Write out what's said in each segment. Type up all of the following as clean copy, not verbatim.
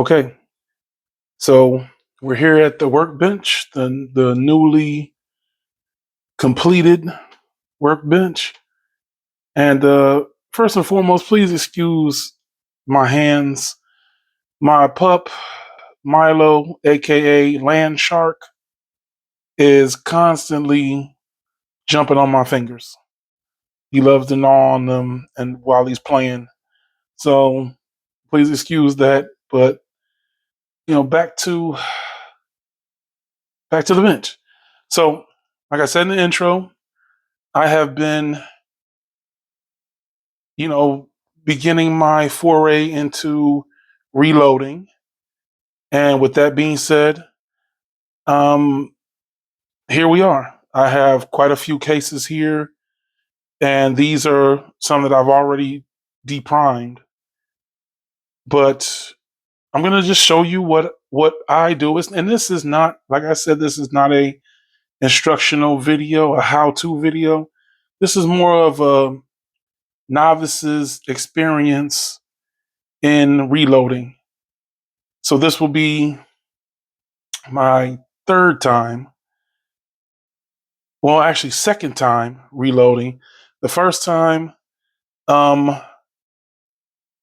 Okay, so we're here at the workbench, the newly completed workbench. And first and foremost, please excuse my hands. My pup, Milo, aka Land Shark, is constantly jumping on my fingers. He loves to gnaw on them and while he's playing. So please excuse that. But back to the bench. So, like I said in the intro, I have been, you know, beginning my foray into reloading. And with that being said, um, here we are. I have quite a few cases here, and these are some that I've already deprimed. But I'm gonna just show you what I do. And this is not, like I said, this is not a instructional video, a how-to video. This is more of a novice's experience in reloading. So this will be my third time, well, actually second time reloading. The first time, um,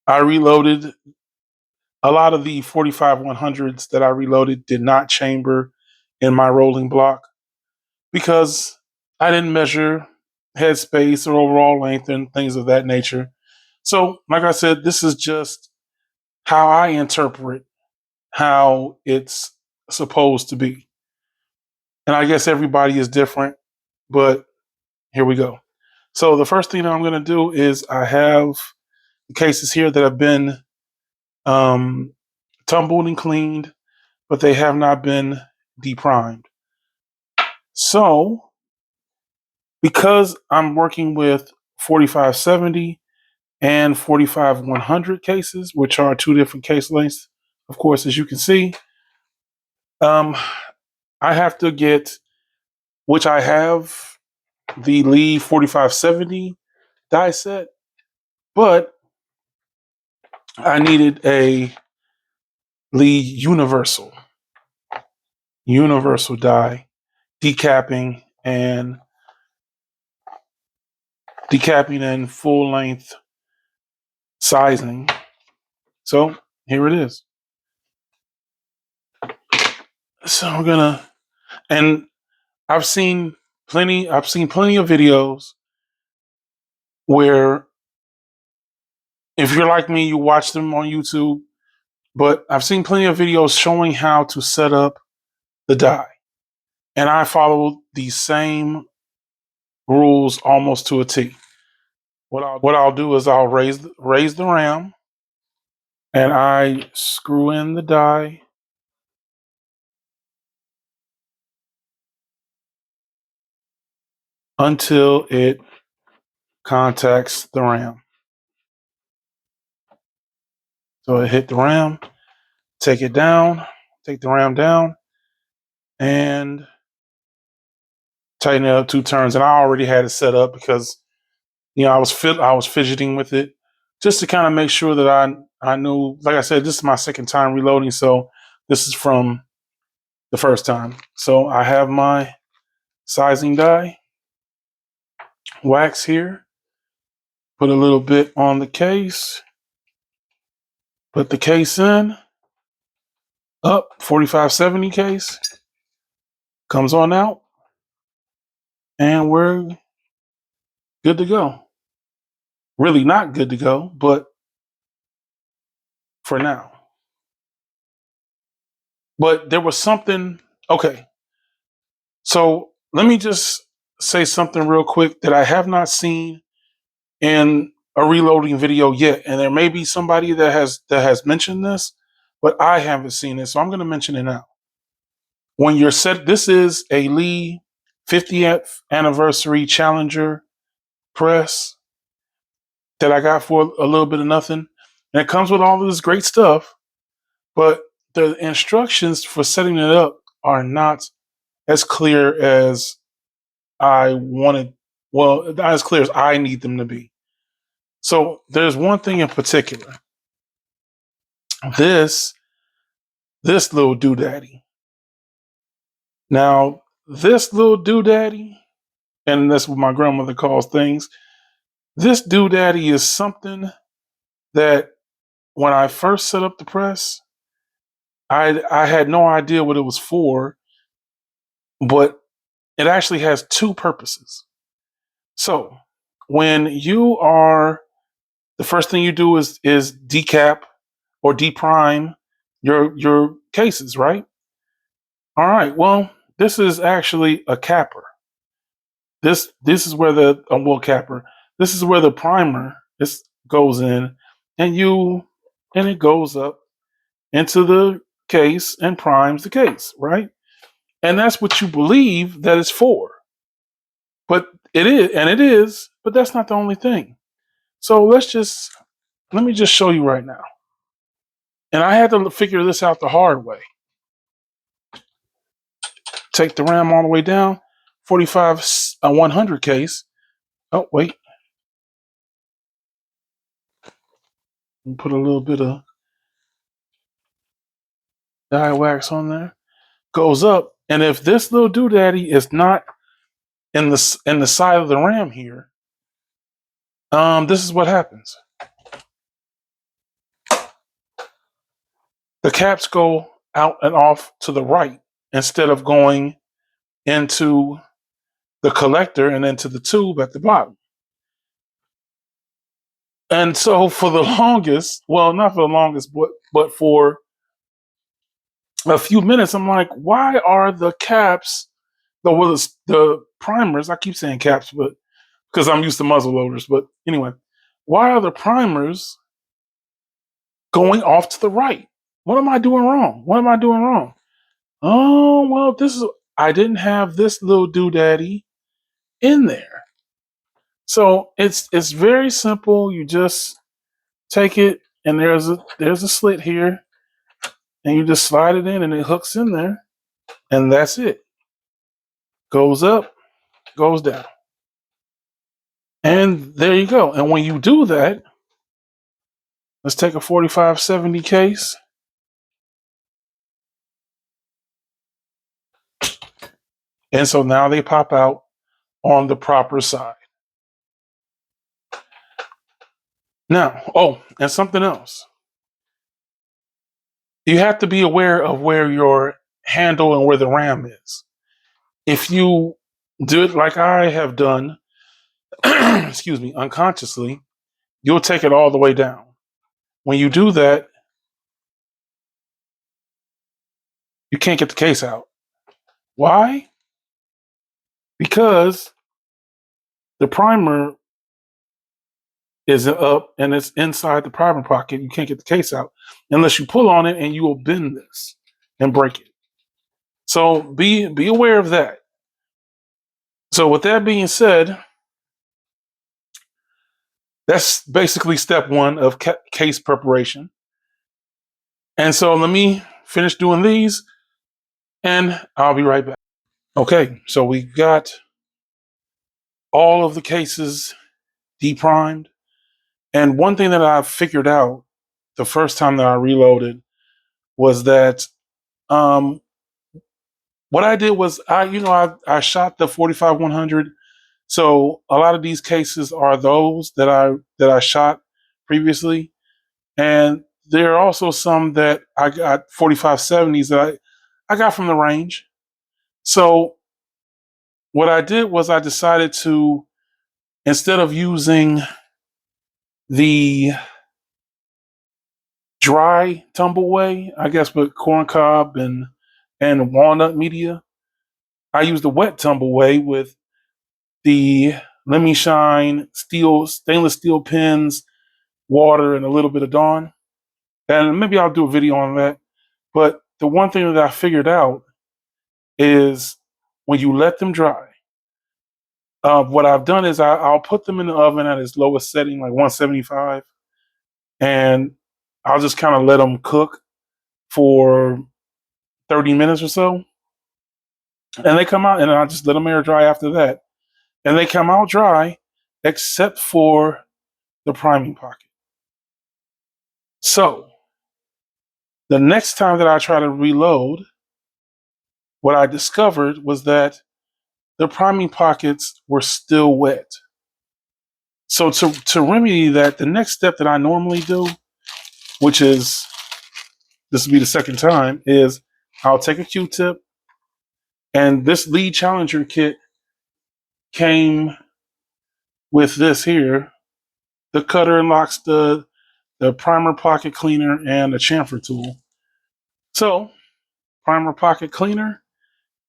I reloaded a lot of the 45-100s that I reloaded did not chamber in my rolling block because I didn't measure headspace or overall length and things of that nature. So, like I said, this is just how I interpret how it's supposed to be. And I guess everybody is different, but here we go. So the first thing that I'm going to do is I have cases here that have been um, tumbled and cleaned, but they have not been deprimed. So because I'm working with 4570 and 45-100 cases, which are two different case lengths, of course, as you can see, um, I have to get, which I have the Lee 4570 die set, but I needed a Lee universal die, and decapping and full length sizing. So here it is. So I'm gonna, and I've seen plenty of videos where if you're like me, you watch them on YouTube, but I've seen plenty of videos showing how to set up the die. And I follow the same rules almost to a T. What I'll do is I'll raise the RAM and I screw in the die until it contacts the RAM. So it hit the RAM, take it down, take the RAM down, and tighten it up 2 turns. And I already had it set up because I was fidgeting with it just to kind of make sure that I knew. Like I said, this is my second time reloading, so this is from the first time. So I have my sizing die wax here. Put a little bit on the case. Put the case in. Up 4570 case. Comes on out. And we're good to go. Really not good to go, but for now. But there was something. Okay. So let me just say something real quick that I have not seen in a reloading video yet. And there may be somebody that has mentioned this, but I haven't seen it. So I'm going to mention it now. When you're set, this is a Lee 50th anniversary Challenger press that I got for a little bit of nothing. And it comes with all of this great stuff, but the instructions for setting it up are not as clear as I wanted. Well, not as clear as I need them to be. So there's one thing in particular. This this little doodaddy. Now, this little doodaddy, and that's what my grandmother calls things. This doodaddy is something that when I first set up the press, I had no idea what it was for, but it actually has two purposes. So when you are the first thing you do is decap or deprime your cases, right? All right. Well, this is actually a capper. This is where the well capper. This is where the primer this goes in, and it goes up into the case and primes the case, right? And that's what you believe that it's for. But it is, but that's not the only thing. So let me just show you right now. And I had to figure this out the hard way. Take the RAM all the way down, 45 100 case. Oh, wait. Put a little bit of dye wax on there. Goes up, and if this little doodaddy is not in the side of the RAM here, this is what happens. The caps go out and off to the right instead of going into the collector and into the tube at the bottom. And so for the longest, well, not for the longest, but for a few minutes, I'm like, why are the caps, the primers? I keep saying caps, but because I'm used to muzzle loaders. But anyway, why are the primers going off to the right? What am I doing wrong? What am I doing wrong? Oh well, I didn't have this little doodaddy in there. So it's very simple. You just take it, and there's a slit here, and you just slide it in, and it hooks in there, and that's it. Goes up, goes down, and there you go. And when you do that, let's take a 4570 case, and so now they pop out on the proper side. Now, oh, and something else. You have to be aware of where your handle and where the RAM is. If you do it like I have done, excuse me, unconsciously, you'll take it all the way down. When you do that, you can't get the case out. Why? Because the primer is up and it's inside the primer pocket. You can't get the case out unless you pull on it, and you will bend this and break it. So be aware of that. So with that being said, that's basically step one of case preparation. And so let me finish doing these, and I'll be right back. Okay, so we got all of the cases deprimed. And one thing that I figured out the first time that I reloaded was that um, what I did was I shot the 45 100. So a lot of these cases are those that I shot previously, and there are also some that I got 4570s that I got from the range. So what I did was I decided to, instead of using the dry tumbleway, I guess with corn cob and walnut media, I used the wet tumbleway with the Lemmy Shine stainless steel pins, water, and a little bit of Dawn. And maybe I'll do a video on that. But the one thing that I figured out is when you let them dry, what I've done is I'll put them in the oven at its lowest setting, like 175, and I'll just kind of let them cook for 30 minutes or so. And they come out, and I just let them air dry after that. And they come out dry, except for the priming pocket. So The next time that I try to reload, what I discovered was that the priming pockets were still wet. So to remedy that, the next step that I normally do, which is this will be the second time, is I'll take a Q-tip, and this lead challenger kit came with this here. The cutter unlocks the primer pocket cleaner and the chamfer tool. So primer pocket cleaner,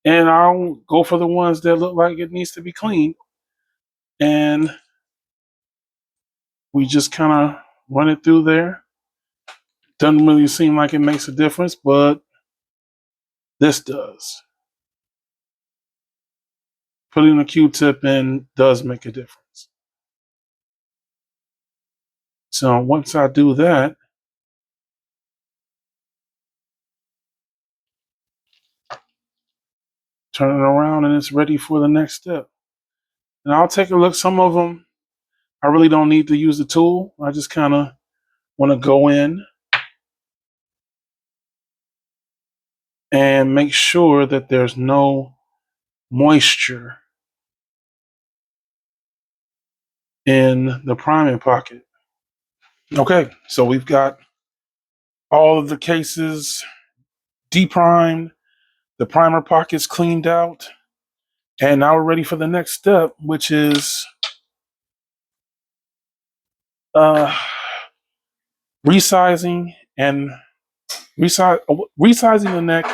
and I'll go for the ones that look like it needs to be cleaned. And we just kind of run it through there. Doesn't really seem like it makes a difference, but this does. Putting a Q-tip in does make a difference. So once I do that, turn it around and it's ready for the next step. And I'll take a look. Some of them, I really don't need to use the tool. I just kind of want to go in and make sure that there's no moisture in the priming pocket. Okay, so we've got all of the cases deprimed, the primer pockets cleaned out, and now we're ready for the next step, which is uh, resizing and resizing the neck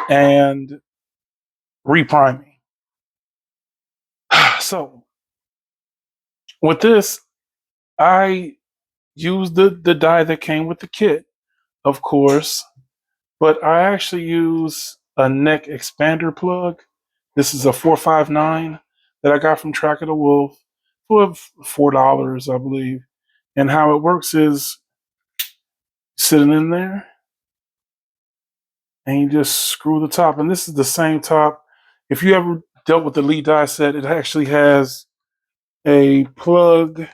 and repriming. So with this, I used the dye that came with the kit, of course, but I actually use a neck expander plug. This is a 459 that I got from Track of the Wolf for $4, I believe. And how it works is sitting in there, and you just screw the top. And this is the same top. If you ever dealt with the Lee die set, it actually has a plug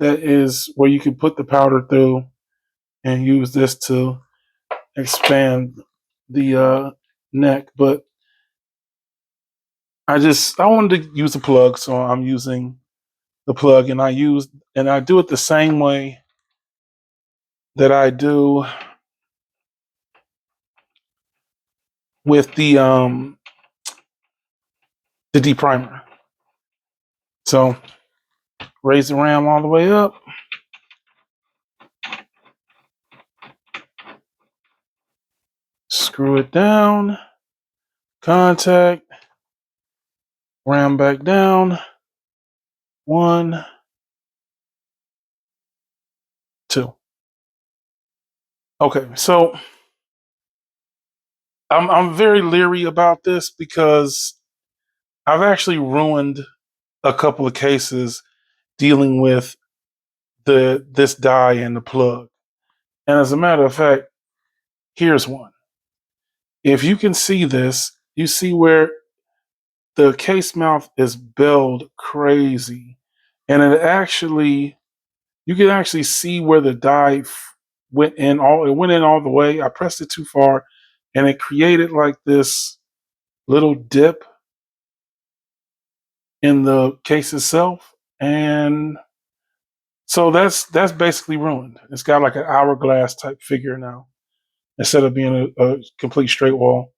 that is where you can put the powder through and use this to expand the neck. But I wanted to use a plug, so I'm using the plug, and I do it the same way that I do with the deprimer. So raise the ram all the way up. Screw it down. Contact. Ram back down. 1, 2. Okay, so I'm very leery about this because I've actually ruined a couple of cases dealing with this dye and the plug. And as a matter of fact, here's one. If you can see this, you see where the case mouth is belled crazy. And you can actually see where the dye it went in all the way. I pressed it too far and it created like this little dip in the case itself. And so that's basically ruined. It's got like an hourglass type figure now instead of being a complete straight wall.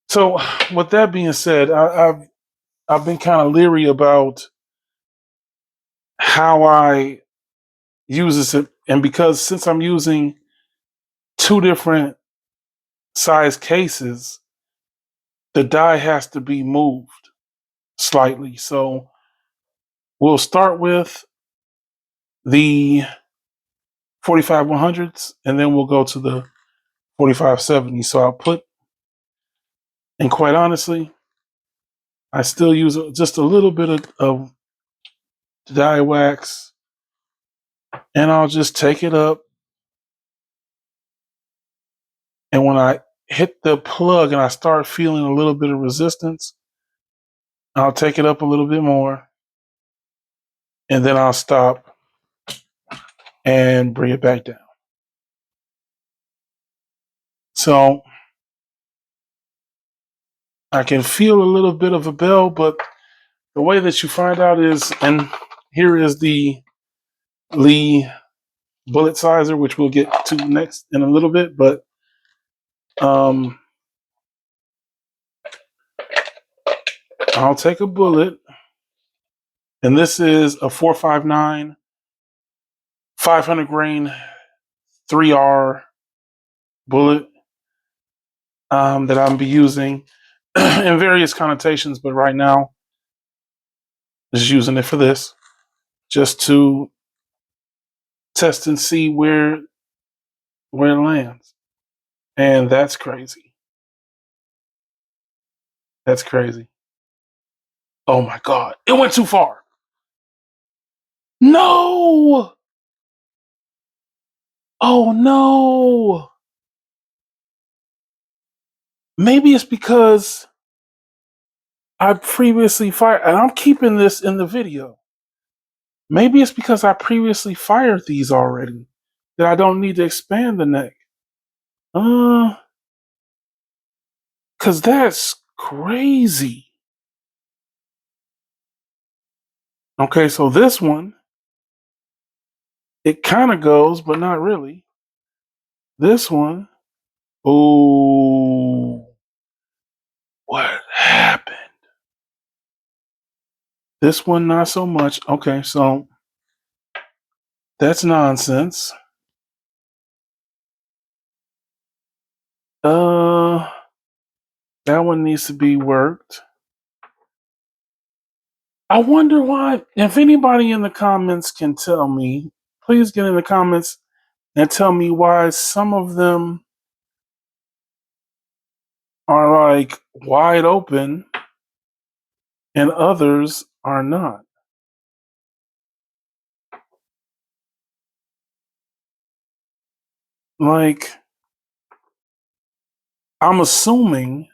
So with that being said, I've been kind of leery about how I use this, and because since I'm using two different size cases, the die has to be moved slightly. So we'll start with the 45-100s, and then we'll go to the 45-70. So I'll put, and quite honestly, I still use just a little bit of die wax, and I'll just take it up. And when I hit the plug and I start feeling a little bit of resistance, I'll take it up a little bit more, and then I'll stop and bring it back down. So I can feel a little bit of a bell, but the way that you find out is, and here is the Lee bullet sizer, which we'll get to next in a little bit, but um, I'll take a bullet, and this is a 459 500 grain 3R bullet that I'm be using in various connotations, but right now just using it for this, just to test and see where it lands. And that's crazy. That's crazy. Oh my God. It went too far. No. Oh no. Maybe it's because I previously fired, and I'm keeping this in the video. Maybe it's because I previously fired these already that I don't need to expand the neck. Cause that's crazy. Okay, so this one, it kind of goes, but not really. This one, oh, what happened? This one, not so much. Okay, so that's nonsense. Uh, that one needs to be worked. I wonder why. If anybody in the comments can tell me, please get in the comments and tell me why some of them are like wide open and others are not. Like, I'm assuming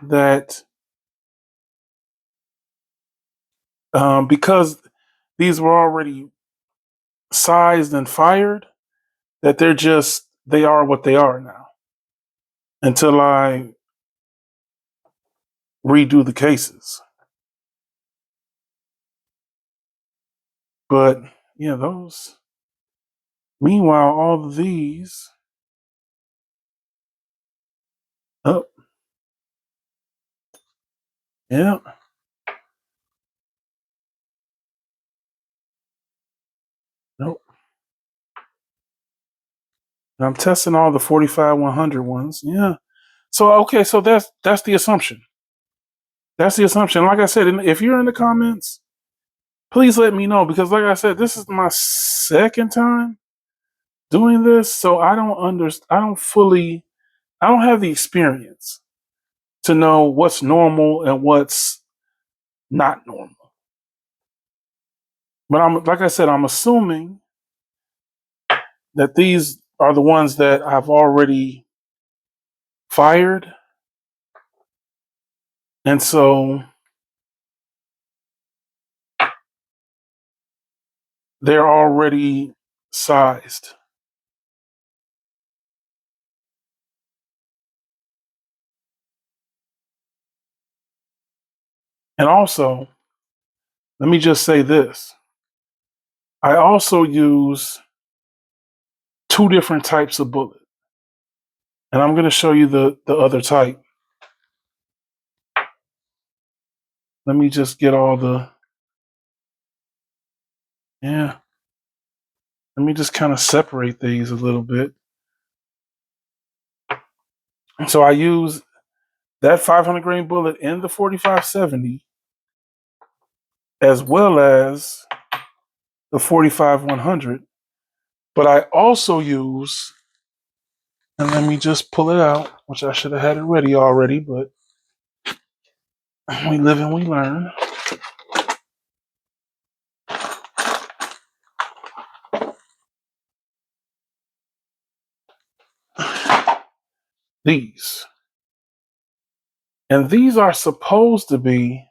that because these were already sized and fired, that they are what they are now until I redo the cases. But yeah, those. Meanwhile, all of these. Oh, yeah. Nope. And I'm testing all the 45 100 ones. Yeah. So okay, so that's the assumption. That's the assumption. Like I said, if you're in the comments, please let me know because, like I said, this is my second time doing this, so I don't understand. I don't have the experience to know what's normal and what's not normal. But like I said, I'm assuming that these are the ones that I've already fired, and so they're already sized. And also, let me just say this. I also use two different types of bullet. And I'm going to show you the other type. Let me just get all the, yeah. Let me just kind of separate these a little bit. So I use that 500 grain bullet in the 4570 as well as the 45 100. But I also use, and let me just pull it out, which I should have had it ready already, but we live and we learn. These. And these are supposed to be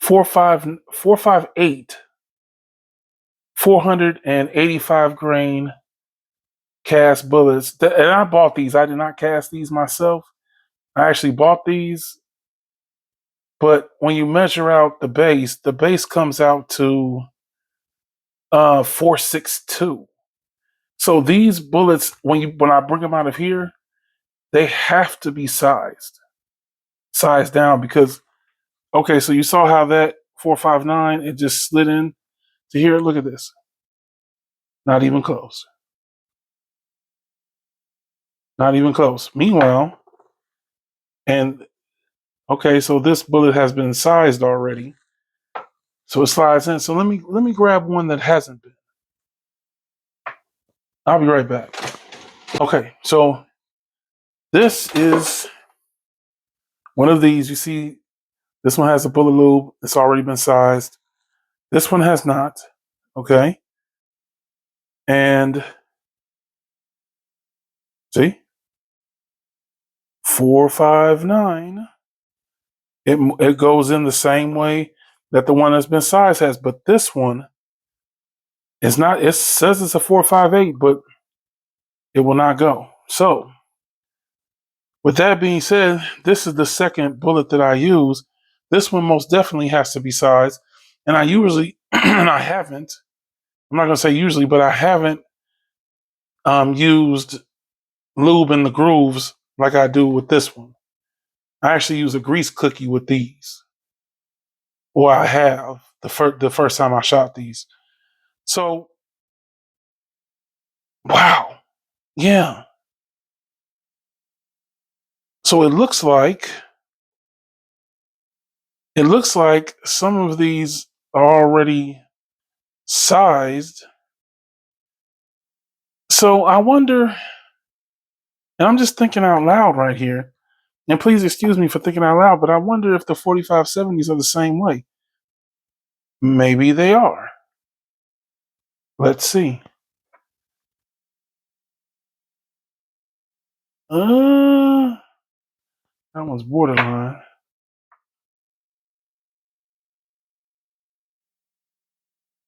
458 485 grain cast bullets. And I bought these. I did not cast these myself. I actually bought these. But when you measure out the base comes out to 462. So these bullets, when I bring them out of here, they have to be sized down because okay, so you saw how that 459 it just slid in to here. Look at this, not even close, not even close. Meanwhile, and okay, so this bullet has been sized already, so it slides in. So let me grab one that hasn't been. I'll be right back. Okay, so this is one of these. You see, this one has a bullet lube. It's already been sized. This one has not. Okay, and see, 459. It goes in the same way that the one that's been sized has, but this one is not. It says it's a 458, but it will not go. So, with that being said, this is the second bullet that I use. This one most definitely has to be sized, and I usually, and I haven't. I'm not gonna say usually, but I haven't used lube in the grooves like I do with this one. I actually use a grease cookie with these, or I have the first time I shot these. So wow. Yeah. So it looks like some of these are already sized. So I wonder, and I'm just thinking out loud right here, and please excuse me for thinking out loud, but I wonder if the 4570s are the same way. Maybe they are. Let's see. Uh, that one's borderline.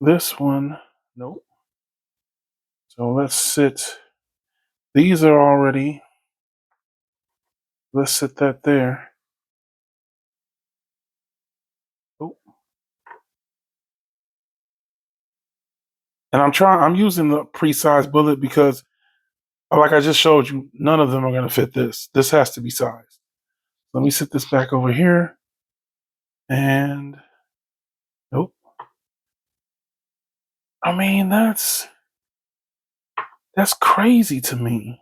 This one, nope. So let's sit. These are already. Let's sit that there. Oh. And I'm using the pre-sized bullet because, like I just showed you, none of them are going to fit this. This has to be sized. Let me sit this back over here. And nope. I mean, that's crazy to me.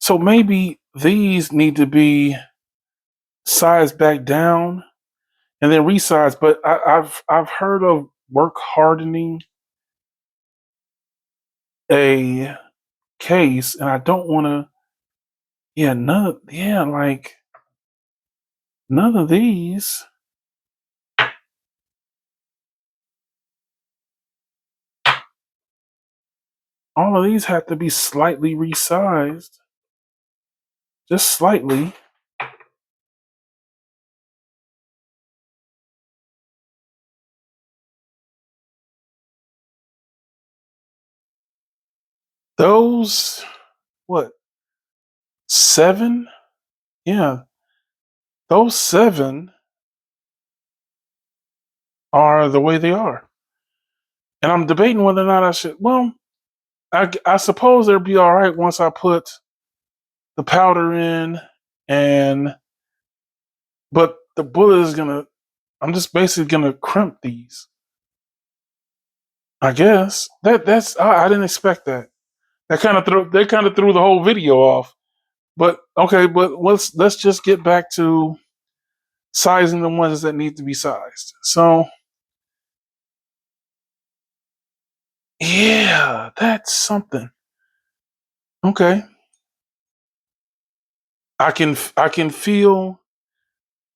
So maybe these need to be sized back down and then resized. But I've heard of work hardening a case, and I don't want to. Yeah, like none of these. All of these have to be slightly resized, just slightly. Those, what, 7? Yeah, those 7 are the way they are. And I'm debating whether or not I should. Well, I suppose they'll be all right once I put the powder in, and but the bullet is gonna. I'm just basically gonna crimp these. I guess that's. I didn't expect that. They kind of threw the whole video off. But okay, but let's just get back to sizing the ones that need to be sized. So yeah, that's something. Okay, I can feel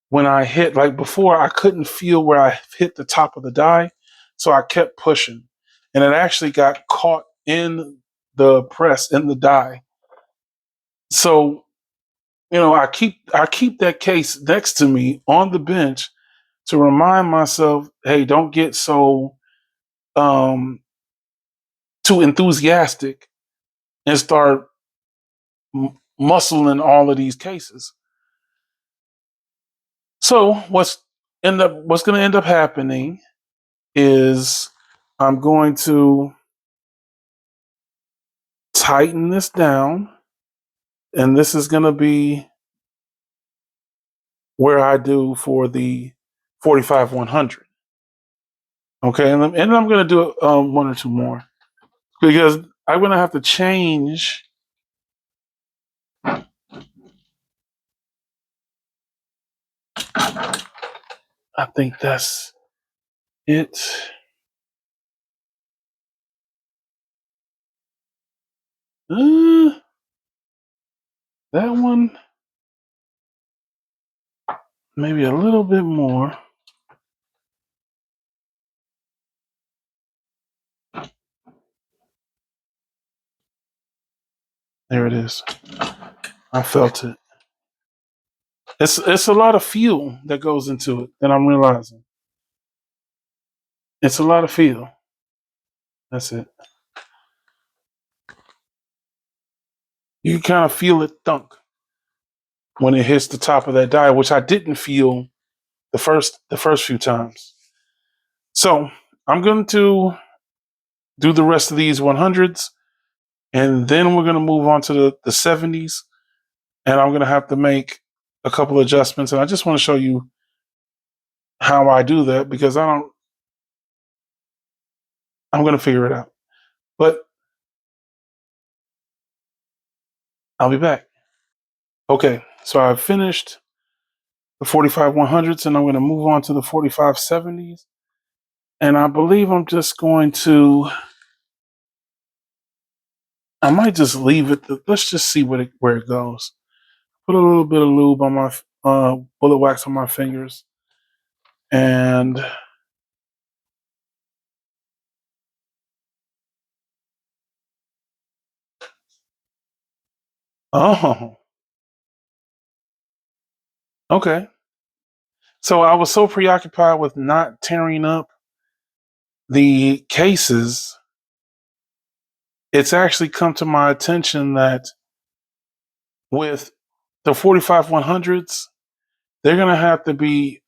when I hit, like before I couldn't feel where I hit the top of the die, so I kept pushing, and it actually got caught in the press in the die. So I keep that case next to me on the bench to remind myself, hey, don't get so um, too enthusiastic and start muscling all of these cases. So what's going to end up happening is I'm going to tighten this down, and this is going to be where I do for the 45-100. Okay, and I'm going to do one or two more because I'm going to have to change. I think that's it. Uh, that one, maybe a little bit more. There it is. I felt it. It's a lot of fuel that goes into it that I'm realizing. It's a lot of fuel. That's it. You can kind of feel it thunk when it hits the top of that die, which I didn't feel the first few times. So I'm going to do the rest of these 100s, and then we're going to move on to the 70s, and I'm going to have to make a couple adjustments. And I just want to show you how I do that because I'm going to figure it out. But I'll be back. Okay, so I've finished the 45-100s, and I'm going to move on to the 45-70s. And I believe I'm just going to, I might just leave it. Let's just see where it goes. Put a little bit of lube on my, bullet wax on my fingers. And, oh, okay. So I was so preoccupied with not tearing up the cases, it's actually come to my attention that with the 45-100s, they're going to have to be,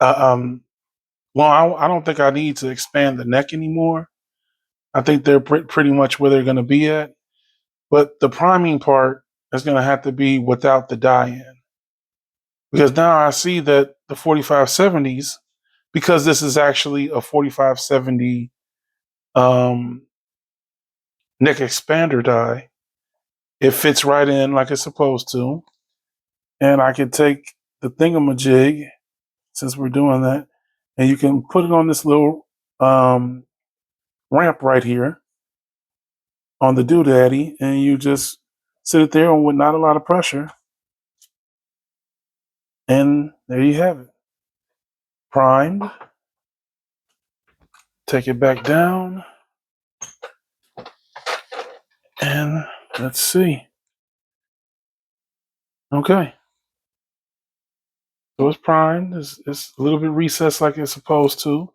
well, I don't think I need to expand the neck anymore. I think they're pretty much where they're going to be at. But the priming part is going to have to be without the die in. Because now I see that the 45-70s, because this is actually a 45-70 neck expander die, it fits right in like it's supposed to. And I can take the thingamajig, since we're doing that, and you can put it on this little ramp right here on the doodaddy, and you just sit it there with not a lot of pressure. And there you have it. Primed. Take it back down. And let's see. Okay. So it's primed. It's a little bit recessed like it's supposed to.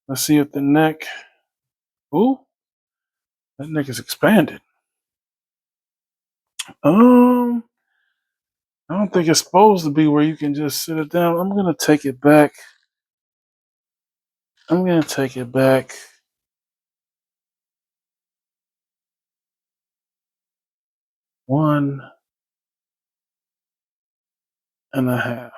Let's see if the neck. Ooh, that neck is expanded. Um, I don't think it's supposed to be where you can just sit it down. I'm gonna take it back. I'm gonna take it back 1.5.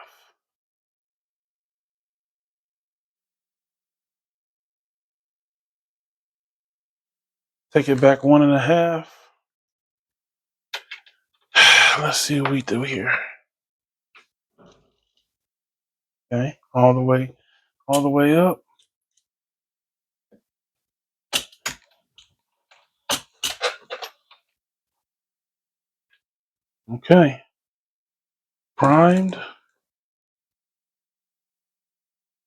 Take it back 1.5. Let's see what we do here. Okay, all the way up. Okay, primed.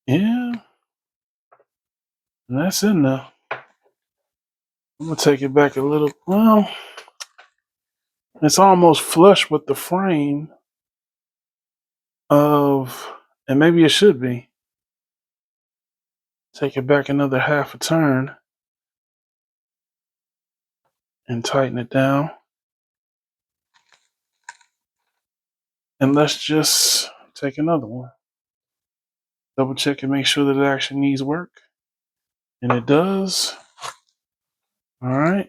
Yeah, and that's in now. I'm gonna take it back a little. Well, it's almost flush with the frame of, and maybe it should be. Take it back another half a turn and tighten it down. And let's just take another one. Double check and make sure that it actually needs work. And it does. All right.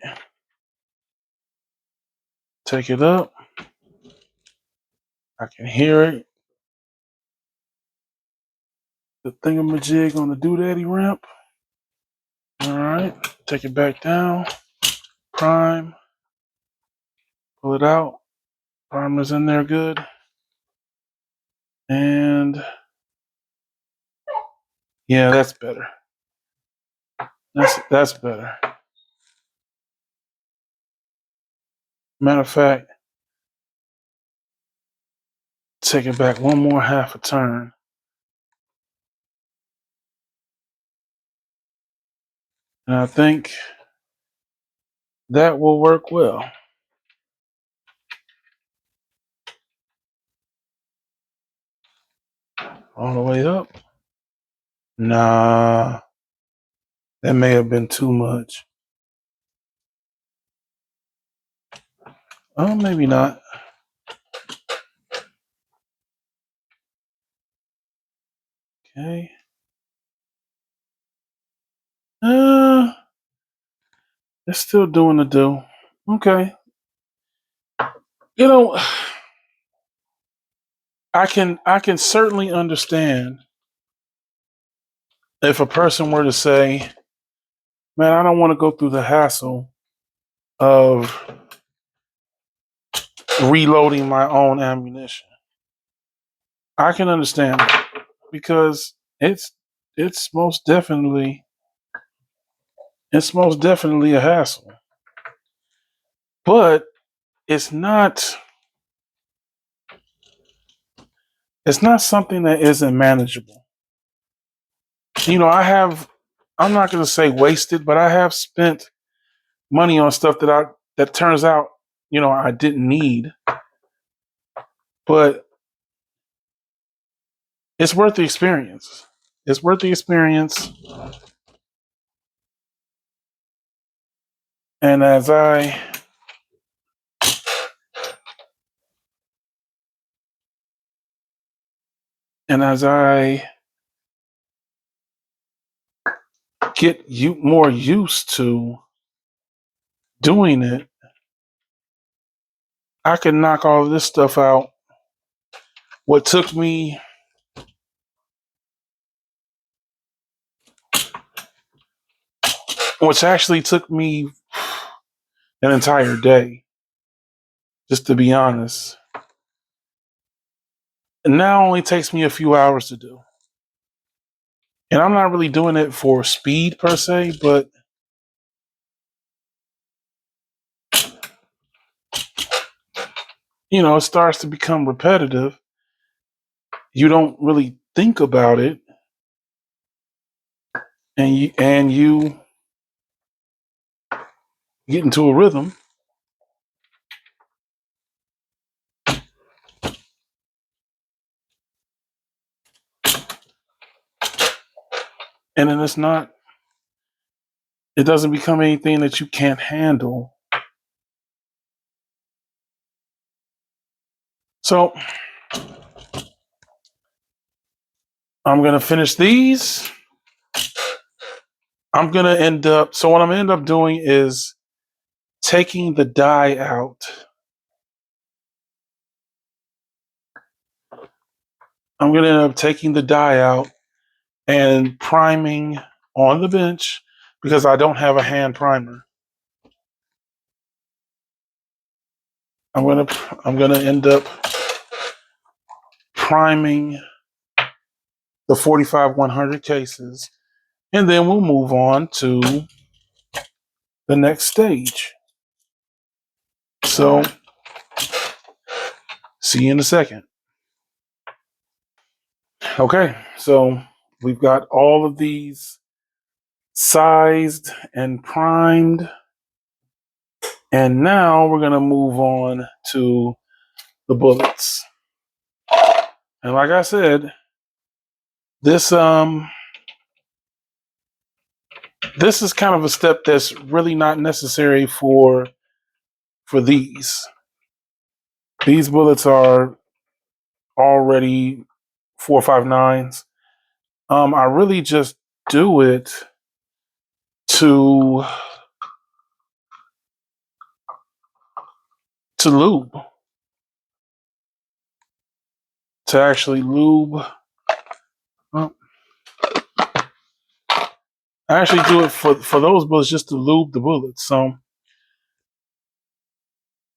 Take it up. I can hear it. The thingamajig on the doodaddy ramp. All right. Take it back down. Prime. Pull it out. Primer's in there good. And yeah, that's better. That's better. Matter of fact, take it back one more half a turn. And I think that will work well. All the way up. Nah, that may have been too much. Oh, maybe not. Okay. It's still doing the do. Okay. You know, I can certainly understand if a person were to say, "Man, I don't want to go through the hassle of reloading my own ammunition." I can understand that because it's most definitely a hassle. But it's not something that isn't manageable. You know, I'm not going to say wasted, but I have spent money on stuff that turns out, I didn't need, but it's worth the experience. It's worth the experience. And as I get more used to doing it, I can knock all of this stuff out. What took me which actually took me an entire day, just to be honest. And now only takes me a few hours to do. And I'm not really doing it for speed per se, but it starts to become repetitive. You don't really think about it, and you get into a rhythm, and then it doesn't become anything that you can't handle. So I'm gonna finish these. So what I'm gonna end up doing is taking the die out. I'm gonna end up taking the die out and priming on the bench because I don't have a hand primer. I'm gonna end up priming the 45-100 cases, and then we'll move on to the next stage. So, see you in a second. Okay, so we've got all of these sized and primed, and now we're gonna move on to the bullets. And like I said, this this is kind of a step that's really not necessary for these. These bullets are already 459s. I really just do it to lube, to actually lube. Well, I actually do it for those bullets just to lube the bullets. So,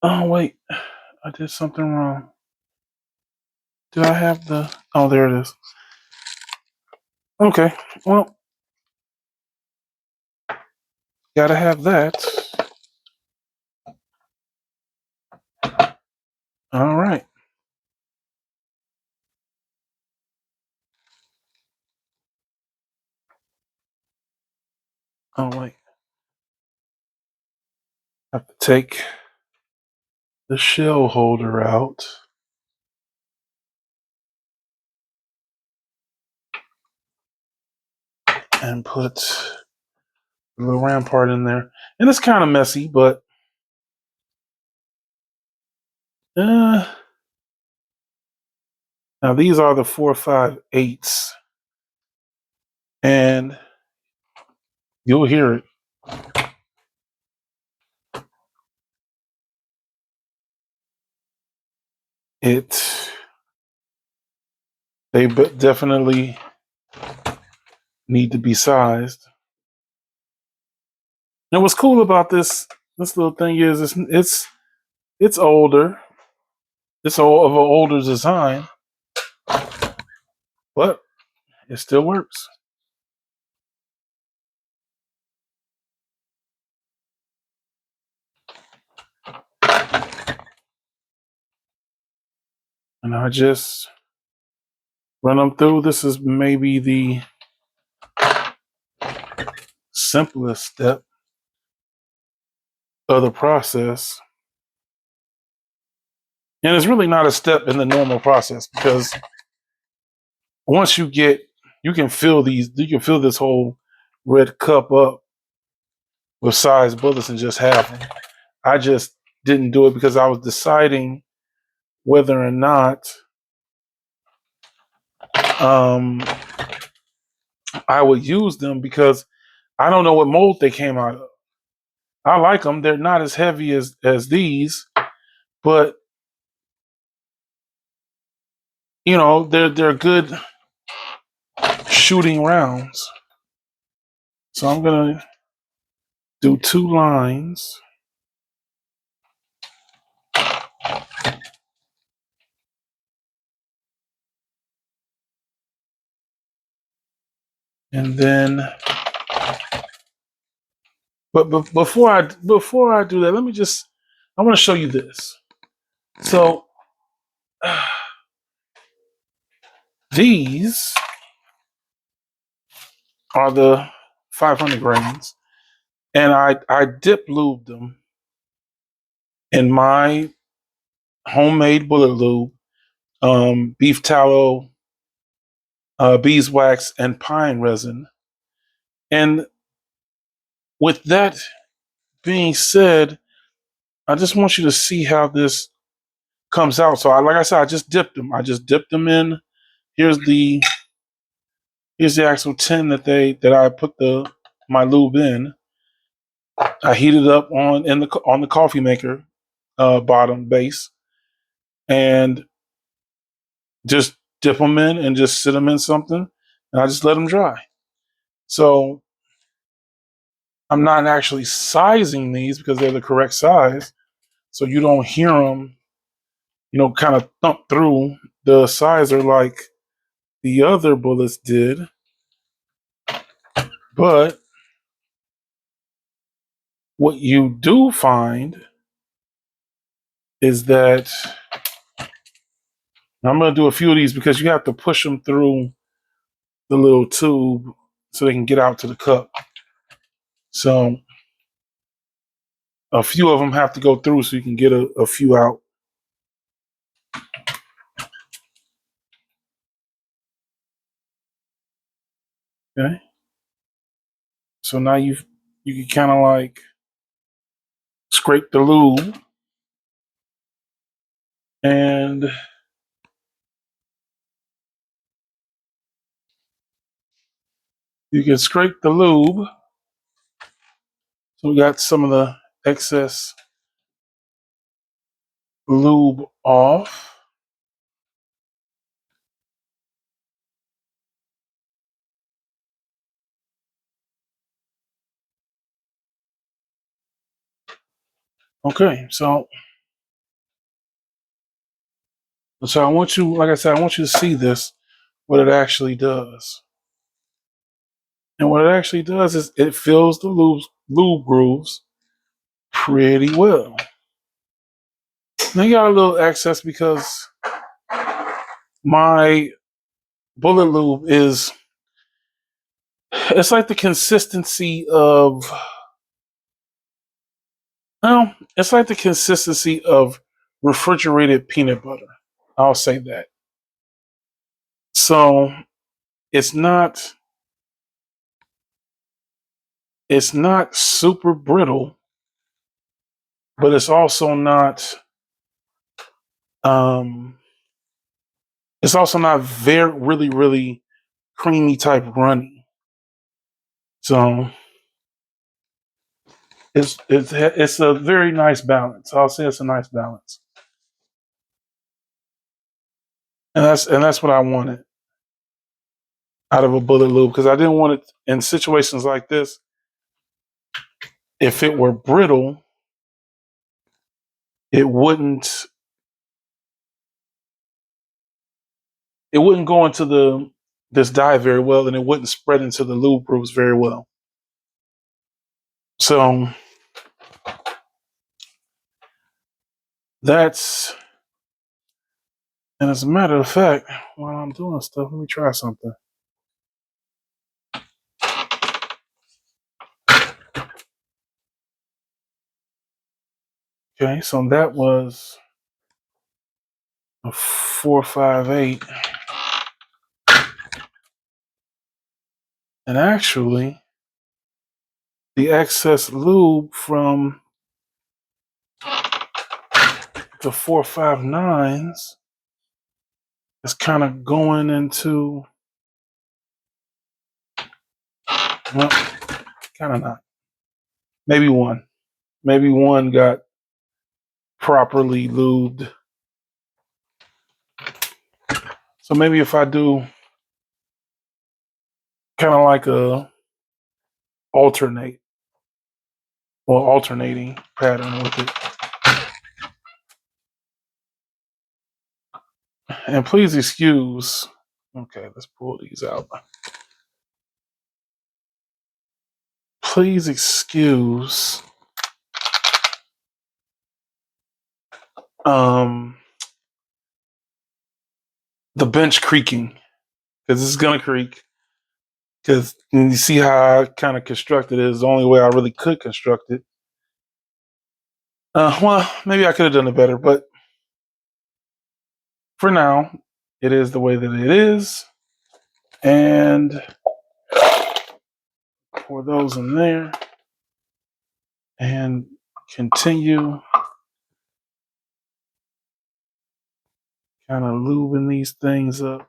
oh wait, I did something wrong. Did I have the? Oh, there it is. Okay, well, gotta have that. All right. Oh wait, I have to take the shell holder out and put the little rampart in there. And it's kind of messy, but uh, now these are the 458s, and you'll hear it. It they definitely need to be sized. And what's cool about this little thing is it's older. It's of an older design, but it still works. And I just run them through. This is maybe the simplest step of the process. And it's really not a step in the normal process because once you can fill this whole red cup up with size bullets and just have them. I just didn't do it because I was deciding whether or not um, I would use them because I don't know what mold they came out of. I like them; they're not as heavy as these, but you know they're good shooting rounds. So I'm gonna do 2 lines, and then but before I do that, I want to show you this. So these are the 500 grains, and I dip lube them in my homemade bullet lube, beef tallow, beeswax, and pine resin. And with that being said, I just want you to see how this comes out. So like I said, I just dipped them. I just dipped them in. Here's the actual tin that I put my lube in. I heat it up on the coffee maker bottom base, and just dip them in and just sit them in something, and I just let them dry. So I'm not actually sizing these because they're the correct size, so you don't hear them, kind of thump through the sizer like the other bullets did. But what you do find is that I'm going to do a few of these because you have to push them through the little tube so they can get out to the cup. So a few of them have to go through so you can get a few out. Okay. So now you can kind of like scrape the lube and you can scrape the lube. So we got some of the excess lube off. Okay, so I want you, like I said, I want you to see this, what it actually does. And what it actually does is it fills the lube grooves pretty well. Now you got a little excess because my bullet lube is, it's like the consistency of, well, it's like the consistency of refrigerated peanut butter. I'll say that. So it's not it's not super brittle, but it's also not um it's also not very really creamy type runny. So it's a very nice balance. I'll say it's a nice balance. And that's what I wanted out of a bullet lube because I didn't want it in situations like this. If it were brittle, it wouldn't it wouldn't go into the this dye very well, and it wouldn't spread into the lube grooves very well. So that's, and as a matter of fact, while I'm doing stuff, let me try something. Okay, so that was a 458, and actually, the excess lube from the 459s is kind of going into, well, kind of not. Maybe one. Maybe one got properly lubed. So maybe if I do kind of like a alternate or alternating pattern with it. And please excuse, okay, let's pull these out. Please excuse um the bench creaking because it's gonna creak because you see how I kind of constructed it is the only way I really could construct it. Well, maybe I could have done it better, but for now, it is the way that it is. And pour those in there and continue kind of lubing these things up.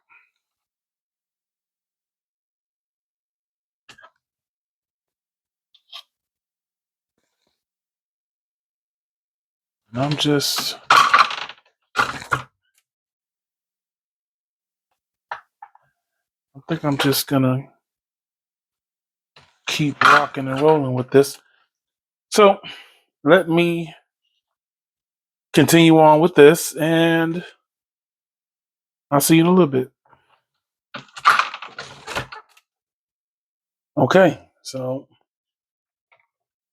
And I think I'm just gonna keep rocking and rolling with this. So let me continue on with this and I'll see you in a little bit. Okay, so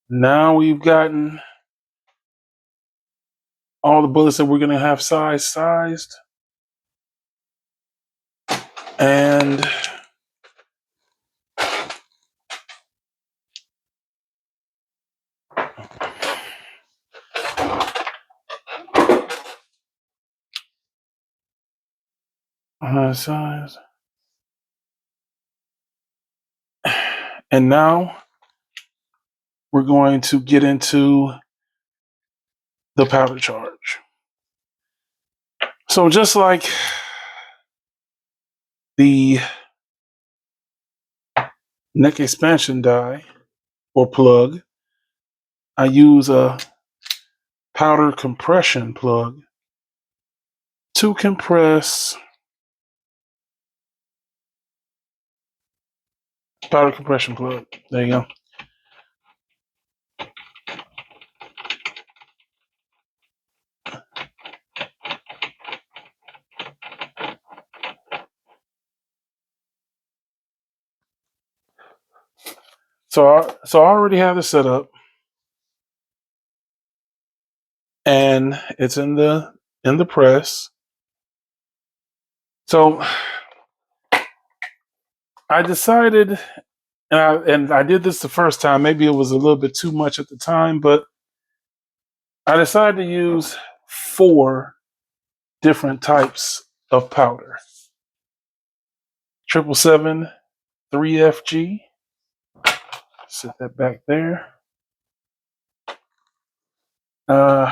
now we've gotten all the bullets that we're gonna have sized. And size. And now we're going to get into the powder charge. So just like the neck expansion die or plug, I use a powder compression plug to compress powder compression plug. There you go. So I already have this set up, and it's in the press. So I decided, and I did this the first time. Maybe it was a little bit too much at the time, but I decided to use 4 different types of powder: 777, 3FG. Set that back there. Uh,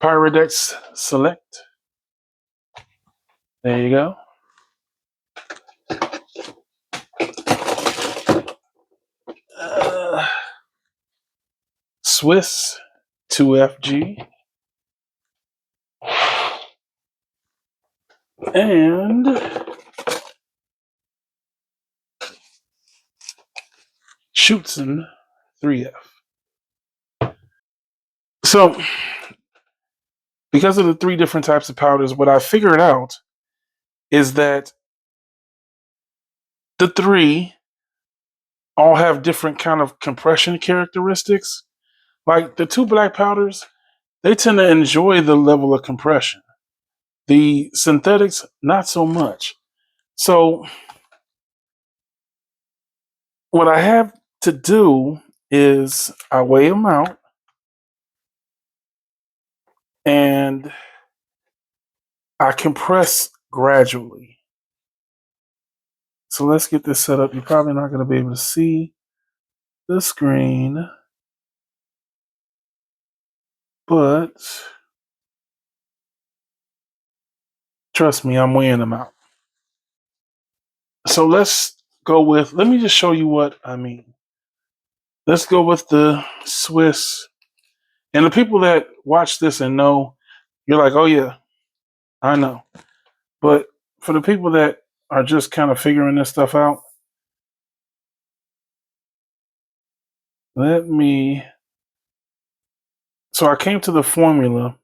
Pyrodex Select. There you go. Swiss 2FG. And Schutzen 3F. So, because of the 3 different types of powders, what I figured out is that the 3 all have different kind of compression characteristics. Like the 2 black powders, they tend to enjoy the level of compression. The synthetics, not so much. So, what I have to do is I weigh them out and I compress gradually. So let's get this set up. You're probably not going to be able to see the screen, but trust me, I'm weighing them out. So let me just show you what I mean. Let's go with the Swiss. And the people that watch this and know, you're like, oh yeah, I know. But for the people that are just kind of figuring this stuff out, so I came to the formula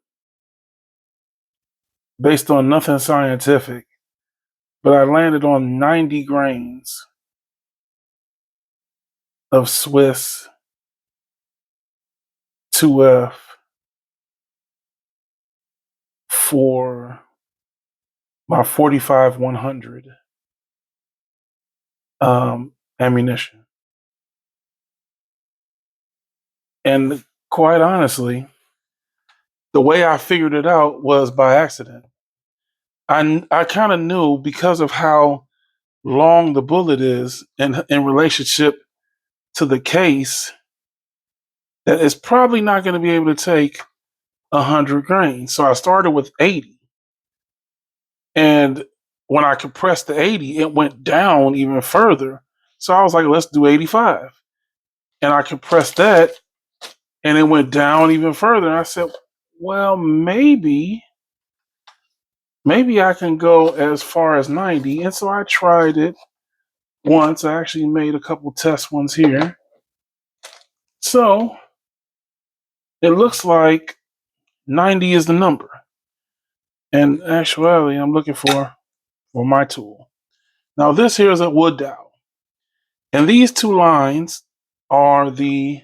based on nothing scientific, but I landed on 90 grains of Swiss 2F for my 45 100 ammunition. And quite honestly, the way I figured it out was by accident. I kind of knew because of how long the bullet is in relationship to the case that it's probably not going to be able to take 100 grains. So I started with 80. And when I compressed the 80, it went down even further. So I was like, let's do 85. And I compressed that and it went down even further. And I said, well, maybe I can go as far as 90. And so I tried it once. I actually made a couple test ones here. So it looks like 90 is the number. And actually, I'm looking for my tool. Now, this here is a wood dowel. And these 2 lines are the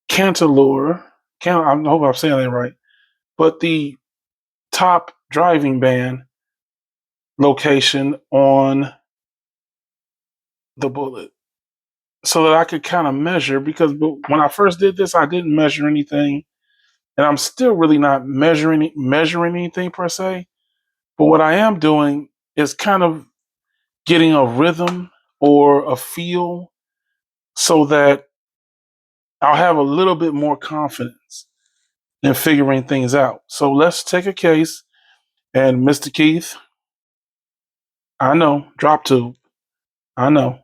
cantilever. I hope I'm saying that right. But the top driving band location on the bullet so that I could kind of measure, because when I first did this, I didn't measure anything. And I'm still really not measuring anything per se. But what I am doing is kind of getting a rhythm or a feel so that I'll have a little bit more confidence in figuring things out. So let's take a case, and Mr. Keith, I know, drop tube. I know.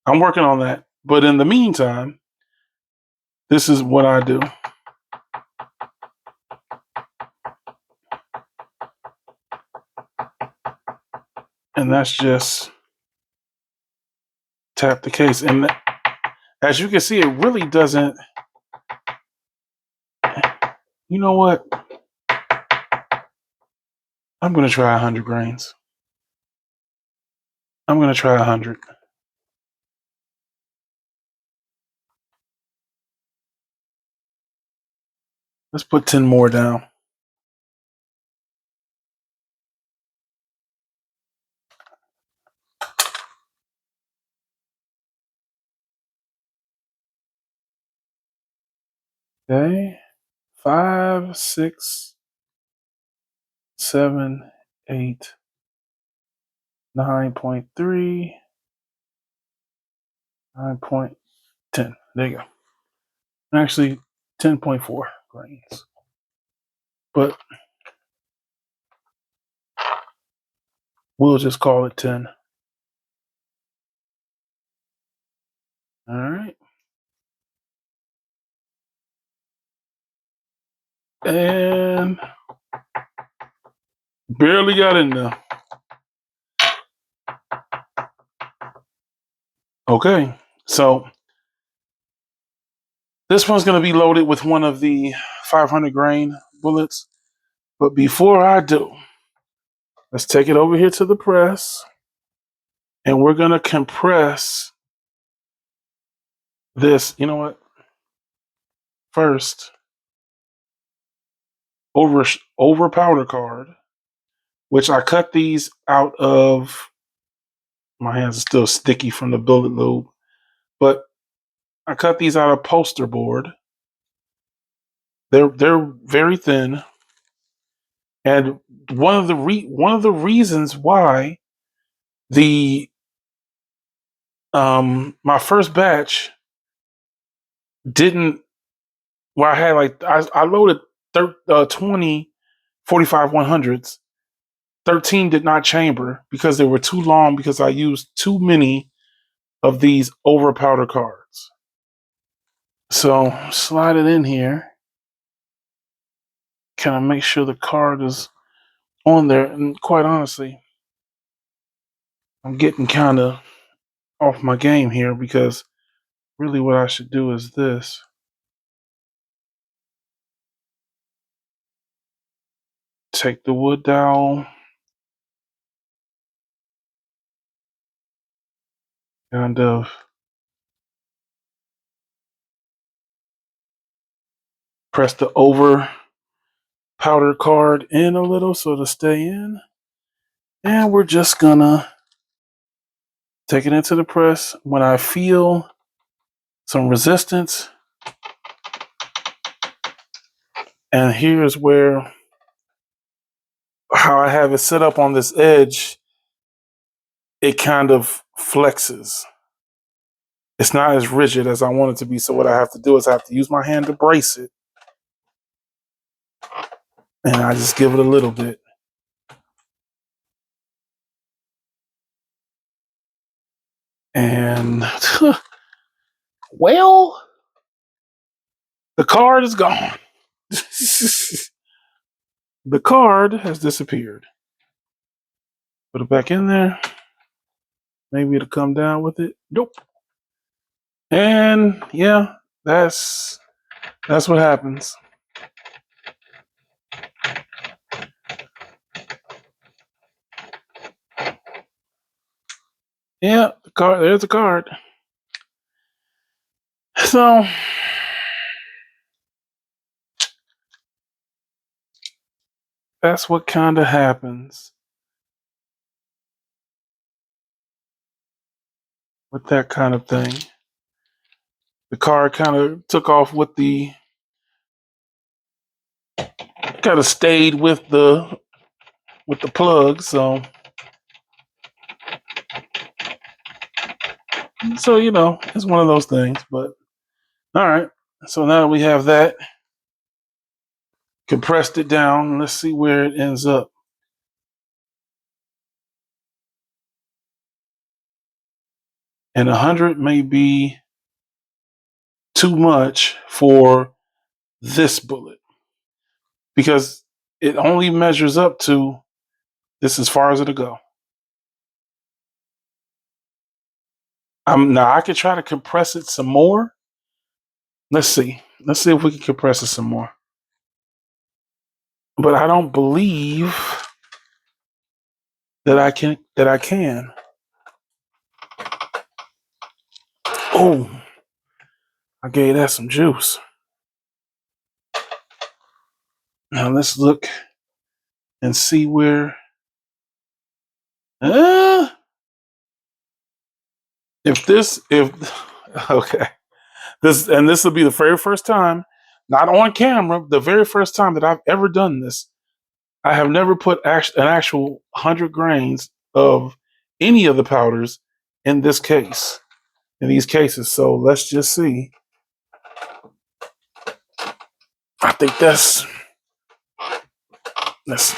I'm working on that. But in the meantime, this is what I do. And that's just tap the case. And as you can see, it really doesn't. You know what? I'm going to try 100 grains. I'm going to try 100. Let's put 10 more down. Okay. 5, 6, 7, 8, 9.3, 9.10. There you go. Actually, 10.4 grains. But we'll just call it 10. All right. And barely got in there. Okay. So this one's going to be loaded with one of the 500 grain bullets. But before I do, let's take it over here to the press. And we're going to compress this. You know what? First, over powder card, which I cut these out of. My hands are still sticky from the bullet lube, but I cut these out of poster board. They're very thin, and one of the reasons why the my first batch didn't, where I had like I loaded 20 45 100s. 13 did not chamber because they were too long, because I used too many of these over powder cards. So slide it in here. Kind of make sure the card is on there. And quite honestly, I'm getting kind of off my game here, because really what I should do is this. Take the wood dowel, kind of press the over powder card in a little so to stay in. And we're just gonna take it into the press. When I feel some resistance, and here's where, how I have it set up on this edge, it kind of flexes. It's not as rigid as I want it to be. So what I have to do is I have to use my hand to brace it. And I just give it a little bit. And well, the card is gone. The card has disappeared. Put it back in there. Maybe it'll come down with it. Nope. And yeah, that's what happens. Yeah, the card. There's the card. So that's what kind of happens with that kind of thing. The card kind of took off with the, kind of stayed with the plug. So So, it's one of those things. But all right. So now we have that, compressed it down. Let's see where it ends up. And 100 may be too much for this bullet because it only measures up to this as far as it'll go. Now I could try to compress it some more. Let's see. Let's see if we can compress it some more. But I don't believe that I can. Oh, I gave that some juice. Now let's look and see where. Uh, if okay, this will be the very first time, not on camera, the very first time that I've ever done this. I have never put an actual 100 grains of any of the powders in this case, in these cases. So let's just see. I think that's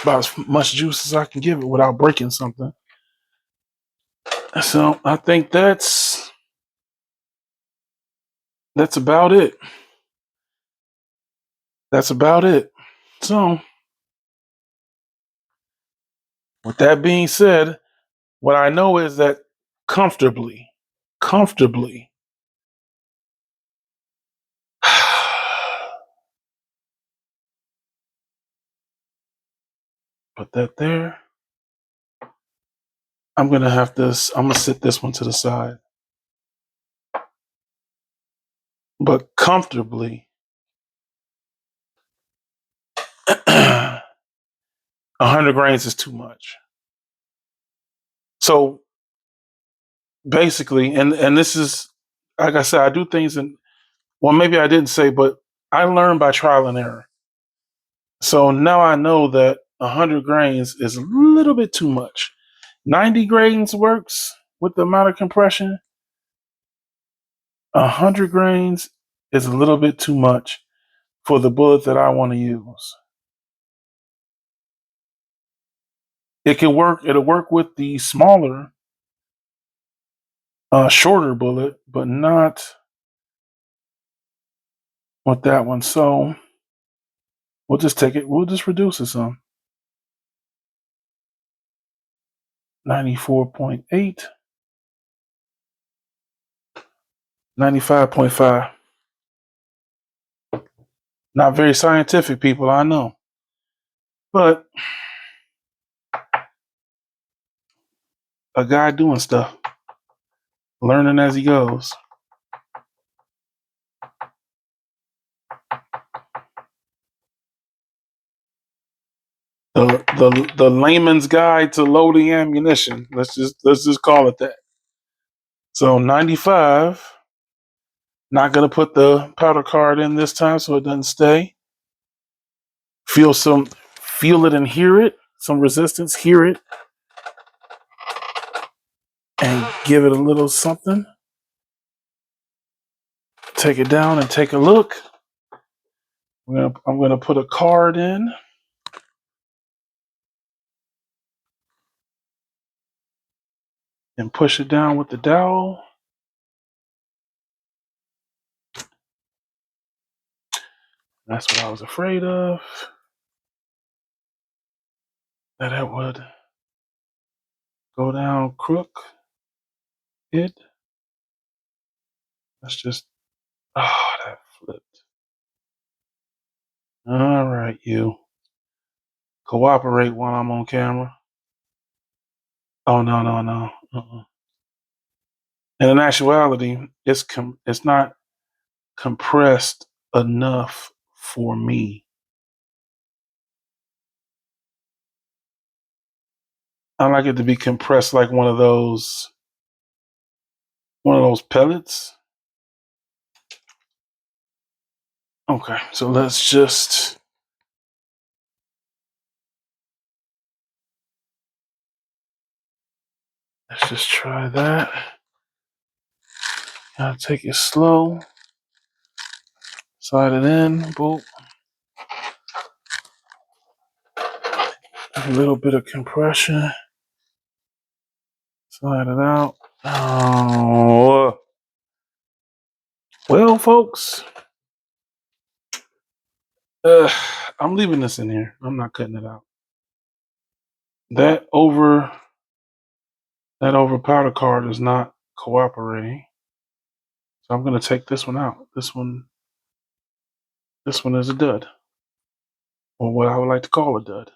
about as much juice as I can give it without breaking something. So I think that's about it. That's about it. So with that being said, what I know is that comfortably, put that there. I'm gonna sit this one to the side. But comfortably, 100 grains is too much. So basically, and this is, like I said, I do things in, well, maybe I didn't say, but I learned by trial and error. So now I know that 100 grains is a little bit too much. 90 grains works with the amount of compression. 100 grains is a little bit too much for the bullet that I want to use. It can work. It'll work with the smaller, shorter bullet, but not with that one. So we'll just take it. We'll just reduce it some. 94.8, 95.5. Not very scientific, people, I know. But a guy doing stuff, learning as he goes. The layman's guide to loading ammunition. Let's just call it that. So 95. Not gonna put the powder card in this time so it doesn't stay. Feel it and hear it. Some resistance, hear it, and give it a little something. Take it down and take a look. I'm gonna put a card in. And push it down with the dowel. That's what I was afraid of. That it would go down crook. It. Let's just. Oh, that flipped. All right, you. Cooperate while I'm on camera. Oh, no, no, no. And in actuality, it's not compressed enough for me. I like it to be compressed like one of those pellets. Okay, so let's just try that. Gotta take it slow. Slide it in. Boop. A little bit of compression. Slide it out. Oh. Well, folks, I'm leaving this in here. I'm not cutting it out. That over powder card is not cooperating. So I'm gonna take this one out. This one is a dud. Or what I would like to call a dud.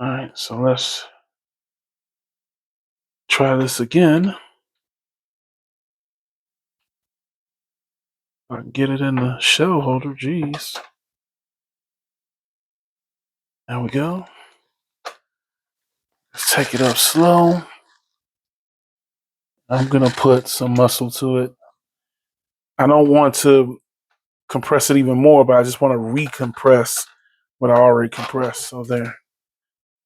Alright, so let's try this again. If I can get it in the shell holder, geez. There we go. Let's take it up slow. I'm gonna put some muscle to it. I don't want to compress it even more, but I just want to recompress what I already compressed. So there.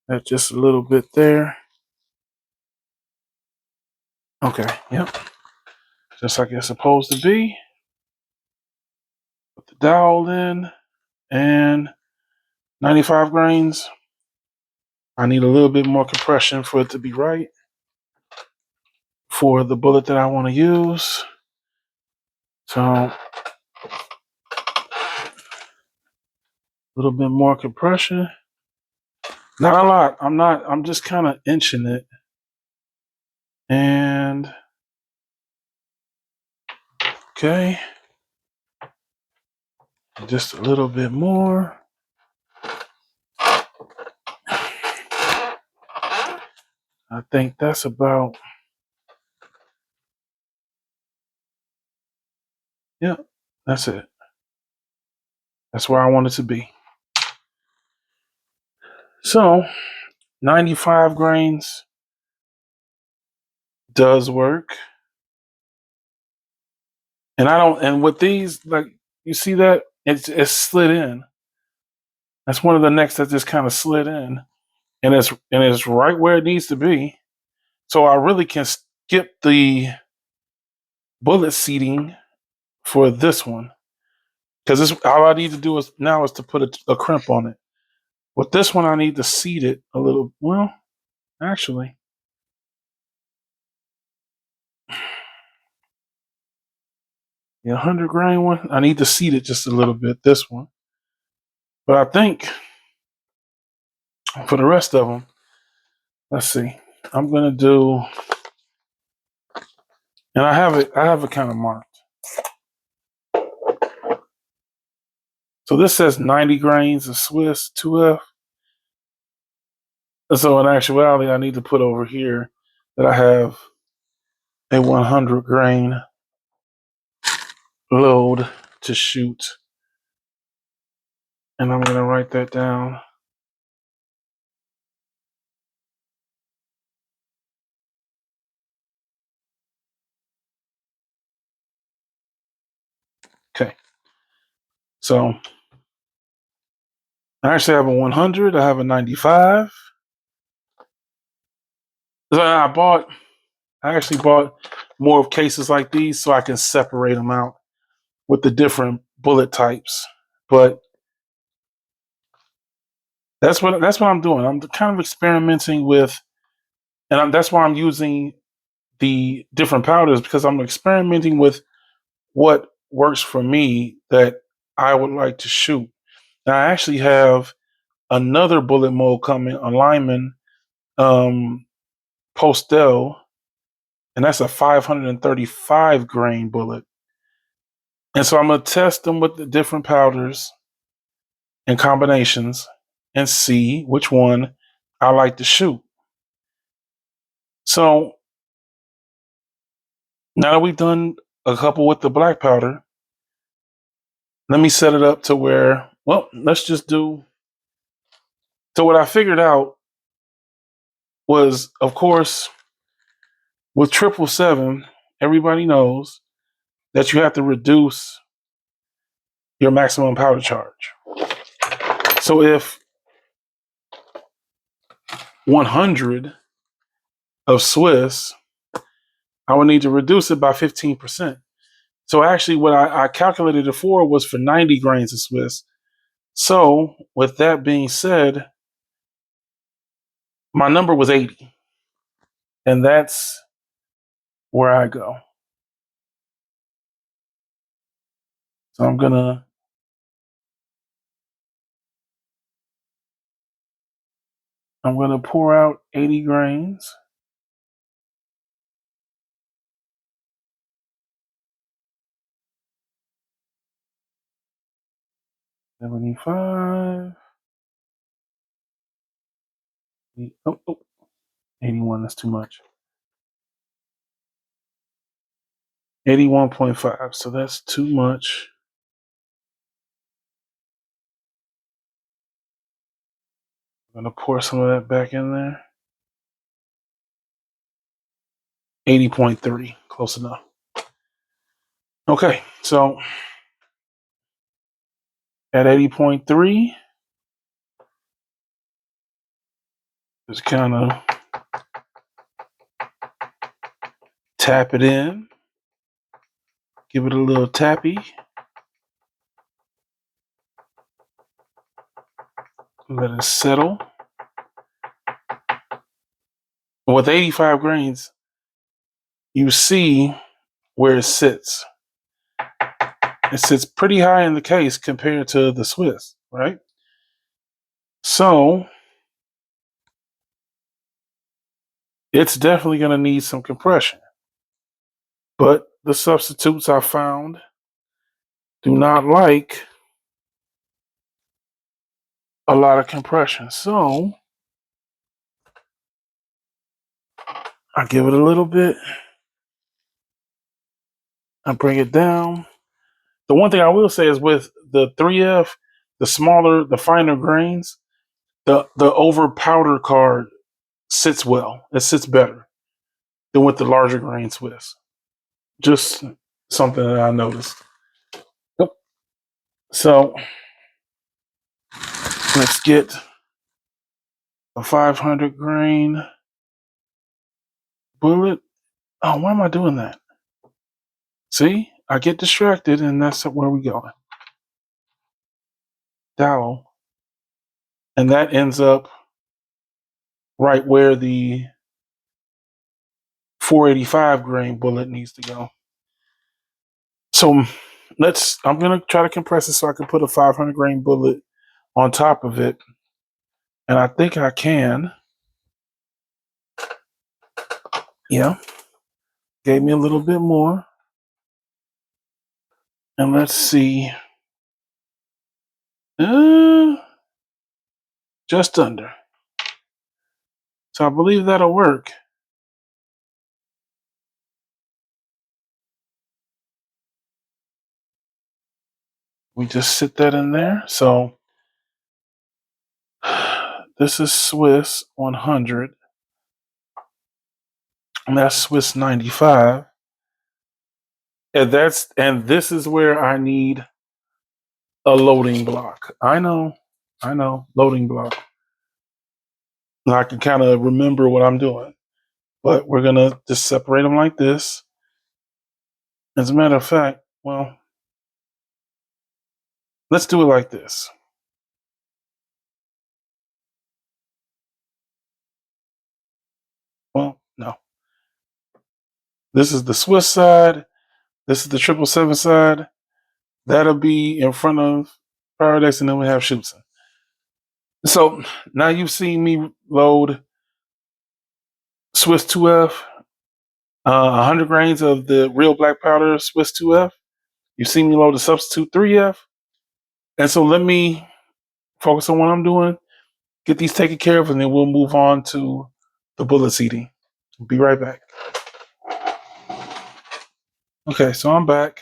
That's just a little bit there. Okay, yep. Just like it's supposed to be. Put the dowel in and 95 grains. I need a little bit more compression for it to be right for the bullet that I want to use. So a little bit more compression. Not a lot. I'm just kind of inching it. And okay. Just a little bit more. I think that's about, yeah, that's it. That's where I want it to be. So 95 grains does work. And with these, like, you see that? It's slid in. That's one of the necks that just kind of slid in. And it's right where it needs to be. So I really can skip the bullet seating for this one. Because this all I need to do is to put a crimp on it. With this one, I need to seat it a little. Well, actually, the 100 grain one, I need to seat it just a little bit. This one, but I think for the rest of them, let's see. I'm gonna do, and I have it kind of marked. So this says 90 grains of Swiss 2F. So in actuality, I need to put over here that I have a 100 grain load to shoot. And I'm going to write that down. Okay. So I actually have a 100. I have a 95. So I actually bought more of cases like these so I can separate them out with the different bullet types. But that's what I'm doing. I'm kind of experimenting with, and that's why I'm using the different powders, because I'm experimenting with what works for me that I would like to shoot. Now I actually have another bullet mold coming, a Lyman Postel, and that's a 535 grain bullet. And so I'm gonna test them with the different powders and combinations and see which one I like to shoot. So now that we've done a couple with the black powder, let me set it up to where, well, let's just do. So what I figured out was, of course, with 777, everybody knows that you have to reduce your maximum powder charge. So if 100 of Swiss I would need to reduce it by 15%. So actually, what I calculated it for was for 90 grains of Swiss. So with that being said, my number was 80, and that's where I go. So I'm gonna pour out 80 grains. 75. Oh, oh, 81. That's too much. 81.5. So that's too much. I'm gonna pour some of that back in there. 80.3. Close enough. Okay, so at 80.3, just kind of tap it in, give it a little tappy, let it settle. With 85 grains, you see where it sits. It sits pretty high in the case compared to the Swiss, right? So it's definitely going to need some compression. But the substitutes I found do not like a lot of compression. So I give it a little bit. I bring it down. The one thing I will say is with the 3F, the smaller, the finer grains, the over powder card sits well. It sits better than with the larger grain Swiss. Just something that I noticed. Yep. So let's get a 500 grain bullet. Oh, why am I doing that? See, I get distracted, and that's where we go. Dowel, and that ends up right where the 485 grain bullet needs to go. So I'm gonna try to compress it so I can put a 500 grain bullet on top of it, and I think I can. Yeah, gave me a little bit more, and let's see, uh, just under. So I believe that'll work. We just sit that in there. So this is Swiss 100, and that's Swiss 95. And this is where I need a loading block. I know, loading block. I can kind of remember what I'm doing, but we're gonna just separate them like this. As a matter of fact, well, let's do it like this. Well, no, this is the Swiss side. This is the 777 side. That'll be in front of Paradise, and then we have Schutzen. So now you've seen me load Swiss 2F, 100 grains of the real black powder Swiss 2F. You've seen me load the substitute 3F. And so let me focus on what I'm doing, get these taken care of, and then we'll move on to the bullet seating. Be right back. Okay, so I'm back.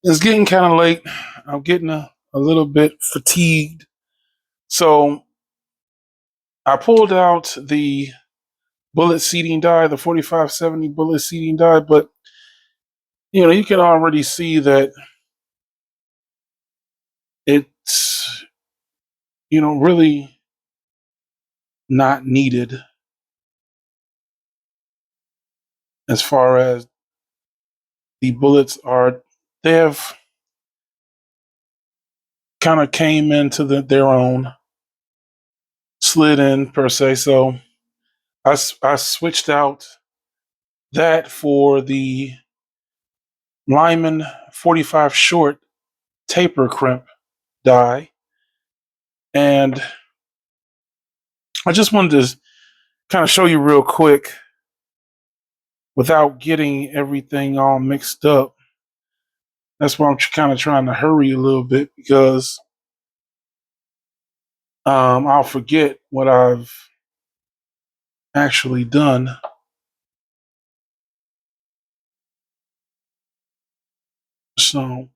It's getting kind of late. I'm getting a little bit fatigued. So I pulled out the bullet seating die, the 4570 bullet seating die, but you can already see that it's really not needed as far as the bullets are, they have kind of came into their own, slid in per se. So I switched out that for the Lyman 45 short taper crimp die. And I just wanted to kind of show you real quick without getting everything all mixed up. That's why I'm kind of trying to hurry a little bit because I'll forget what I've actually done. So,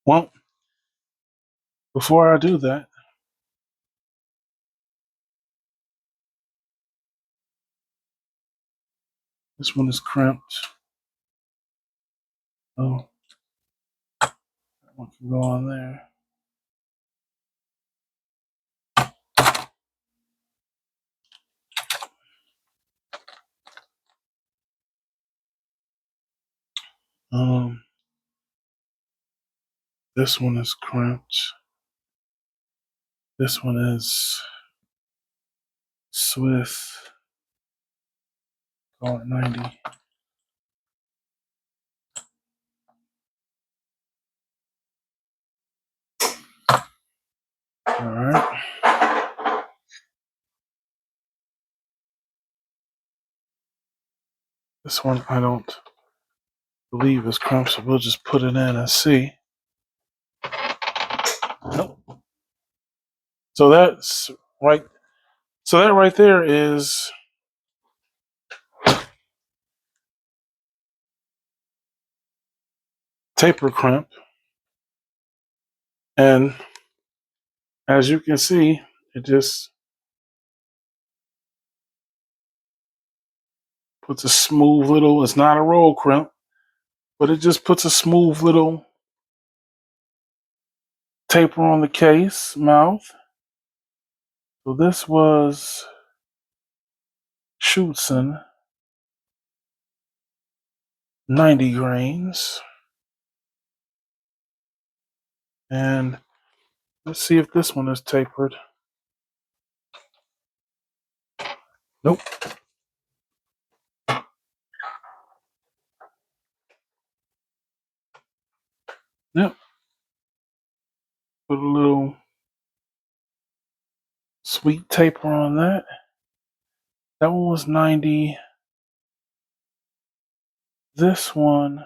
well, before I do that, this one is crimped. Oh, that one can go on there. Um, this one is crimped. This one is Swiss. Call it 90. All right. This one I don't believe is crimped, so we'll just put it in and see. Nope. So that's right. So that right there is taper crimp. And as you can see, it just puts a smooth little, it's not a roll crimp, but it just puts a smooth little taper on the case mouth. So this was Schutzen 90 grains. And let's see if this one is tapered. Nope. Yep. Put a little sweet taper on that. That one was 90. This one,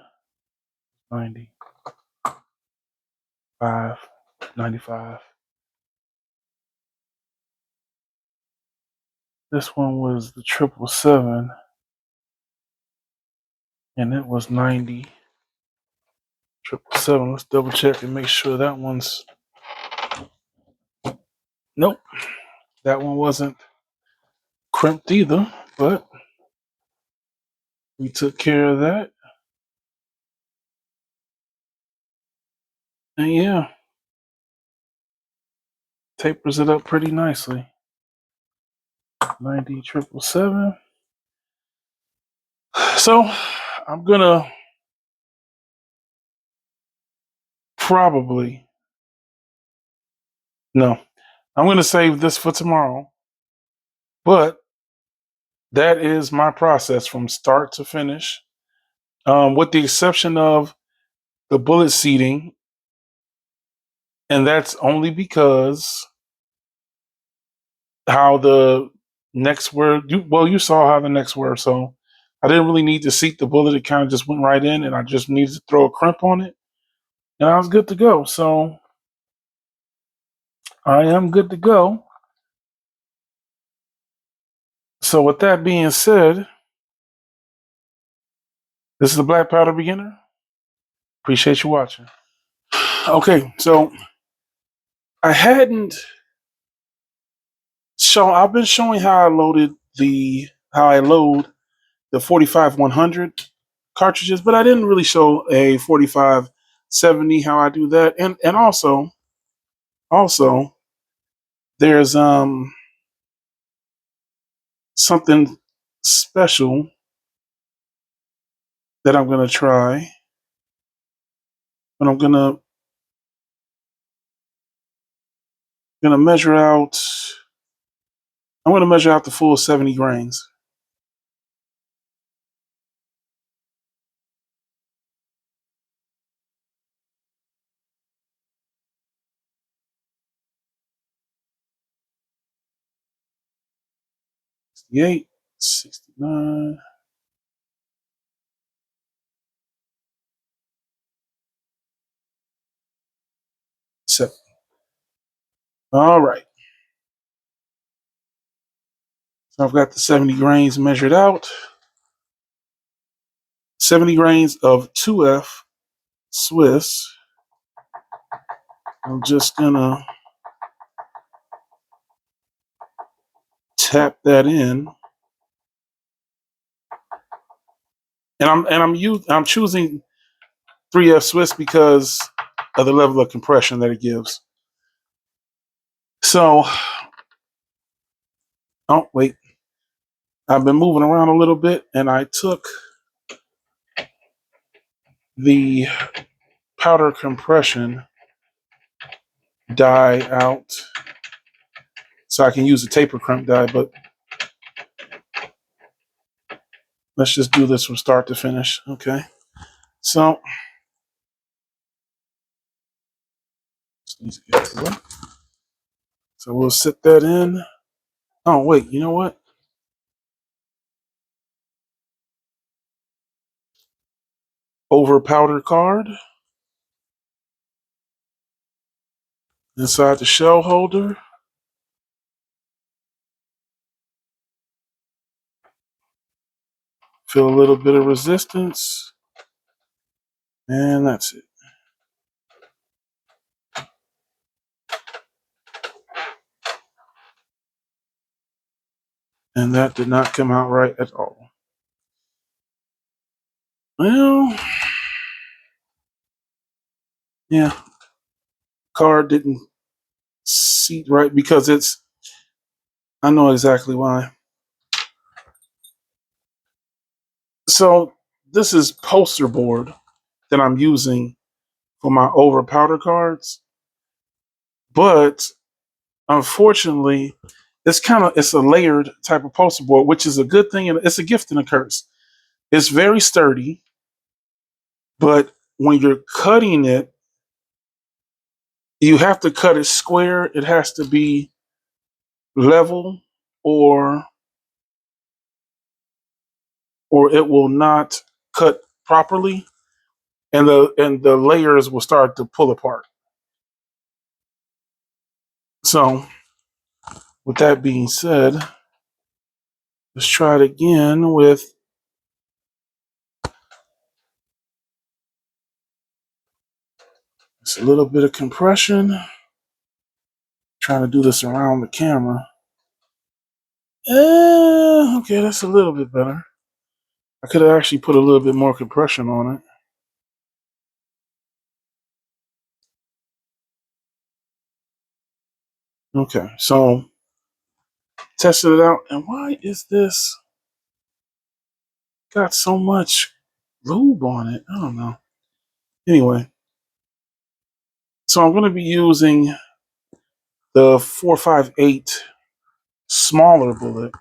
95, 95. This one was the 777, and it was 90. 777. Let's double check and make sure that one's. Nope, that one wasn't crimped either, but we took care of that. And yeah, tapers it up pretty nicely. 90 777. So I'm gonna probably no, I'm gonna save this for tomorrow. But that is my process from start to finish, with the exception of the bullet seating, and that's only because how the next word. You saw how the next word, so I didn't really need to seat the bullet. It kind of just went right in, and I just needed to throw a crimp on it, and I was good to go. So I am good to go. So with that being said, this is the Black Powder Beginner. Appreciate you watching. Okay, so I hadn't shown. I've been showing how I load the 45 100 cartridges, but I didn't really show a 45 70 how I do that, and also there's something special that I'm gonna try, but I'm gonna measure out. I'm gonna measure out the full 70 grains. Sixty-eight, 69, 70. All right. So I've got the 70 grains measured out. 70 grains of 2F Swiss. I'm just gonna tap that in, and I'm choosing 3F Swiss because of the level of compression that it gives. So, oh wait, I've been moving around a little bit, and I took the powder compression die out so I can use a taper crimp die, but let's just do this from start to finish. Okay. So, so we'll sit that in. Oh, wait, you know what? Over powder card inside the shell holder. Feel a little bit of resistance. And that's it. And that did not come out right at all. Well, yeah, card didn't seat right because I know exactly why. So this is poster board that I'm using for my over powder cards, but unfortunately, it's a layered type of poster board, which is a good thing and it's a gift and a curse. It's very sturdy, but when you're cutting it, you have to cut it square. It has to be level, or it will not cut properly, and the layers will start to pull apart. So, with that being said, let's try it again with just a little bit of compression. Trying to do this around the camera. Okay, that's a little bit better. I could have actually put a little bit more compression on it. Okay, so tested it out, and why is this got so much lube on it? I don't know. Anyway, so I'm going to be using the 458 smaller bullet,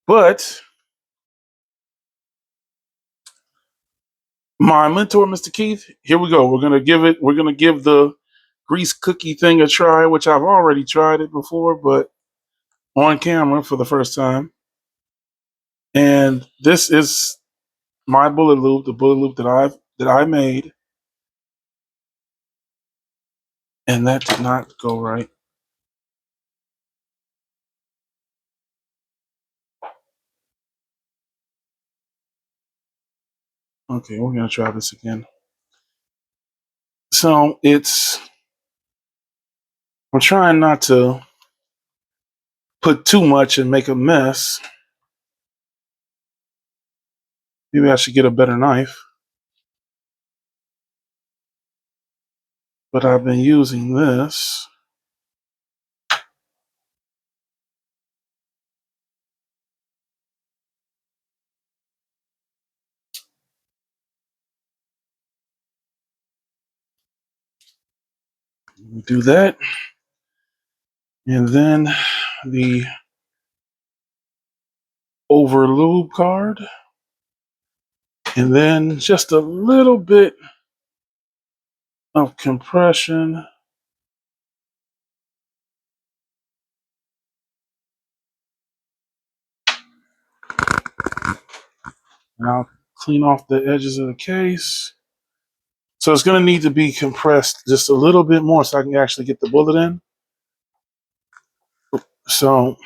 but my mentor, Mr. Keith, here we go. We're gonna give the grease cookie thing a try, which I've already tried it before, but on camera for the first time. And this is my bullet loop, the bullet loop that I made, and that did not go right. Okay, we're gonna try this again. So I'm trying not to put too much and make a mess. Maybe I should get a better knife. But I've been using this. Do that. And then the over lube card. And then just a little bit of compression. And I'll clean off the edges of the case. So it's going to need to be compressed just a little bit more so I can actually get the bullet in. So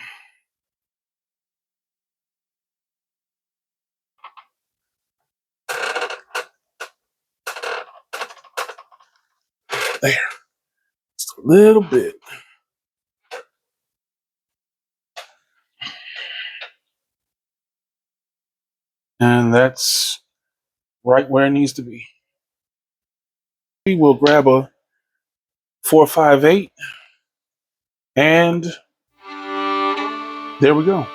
there, just a little bit. And that's right where it needs to be. We will grab a 458 and there we go.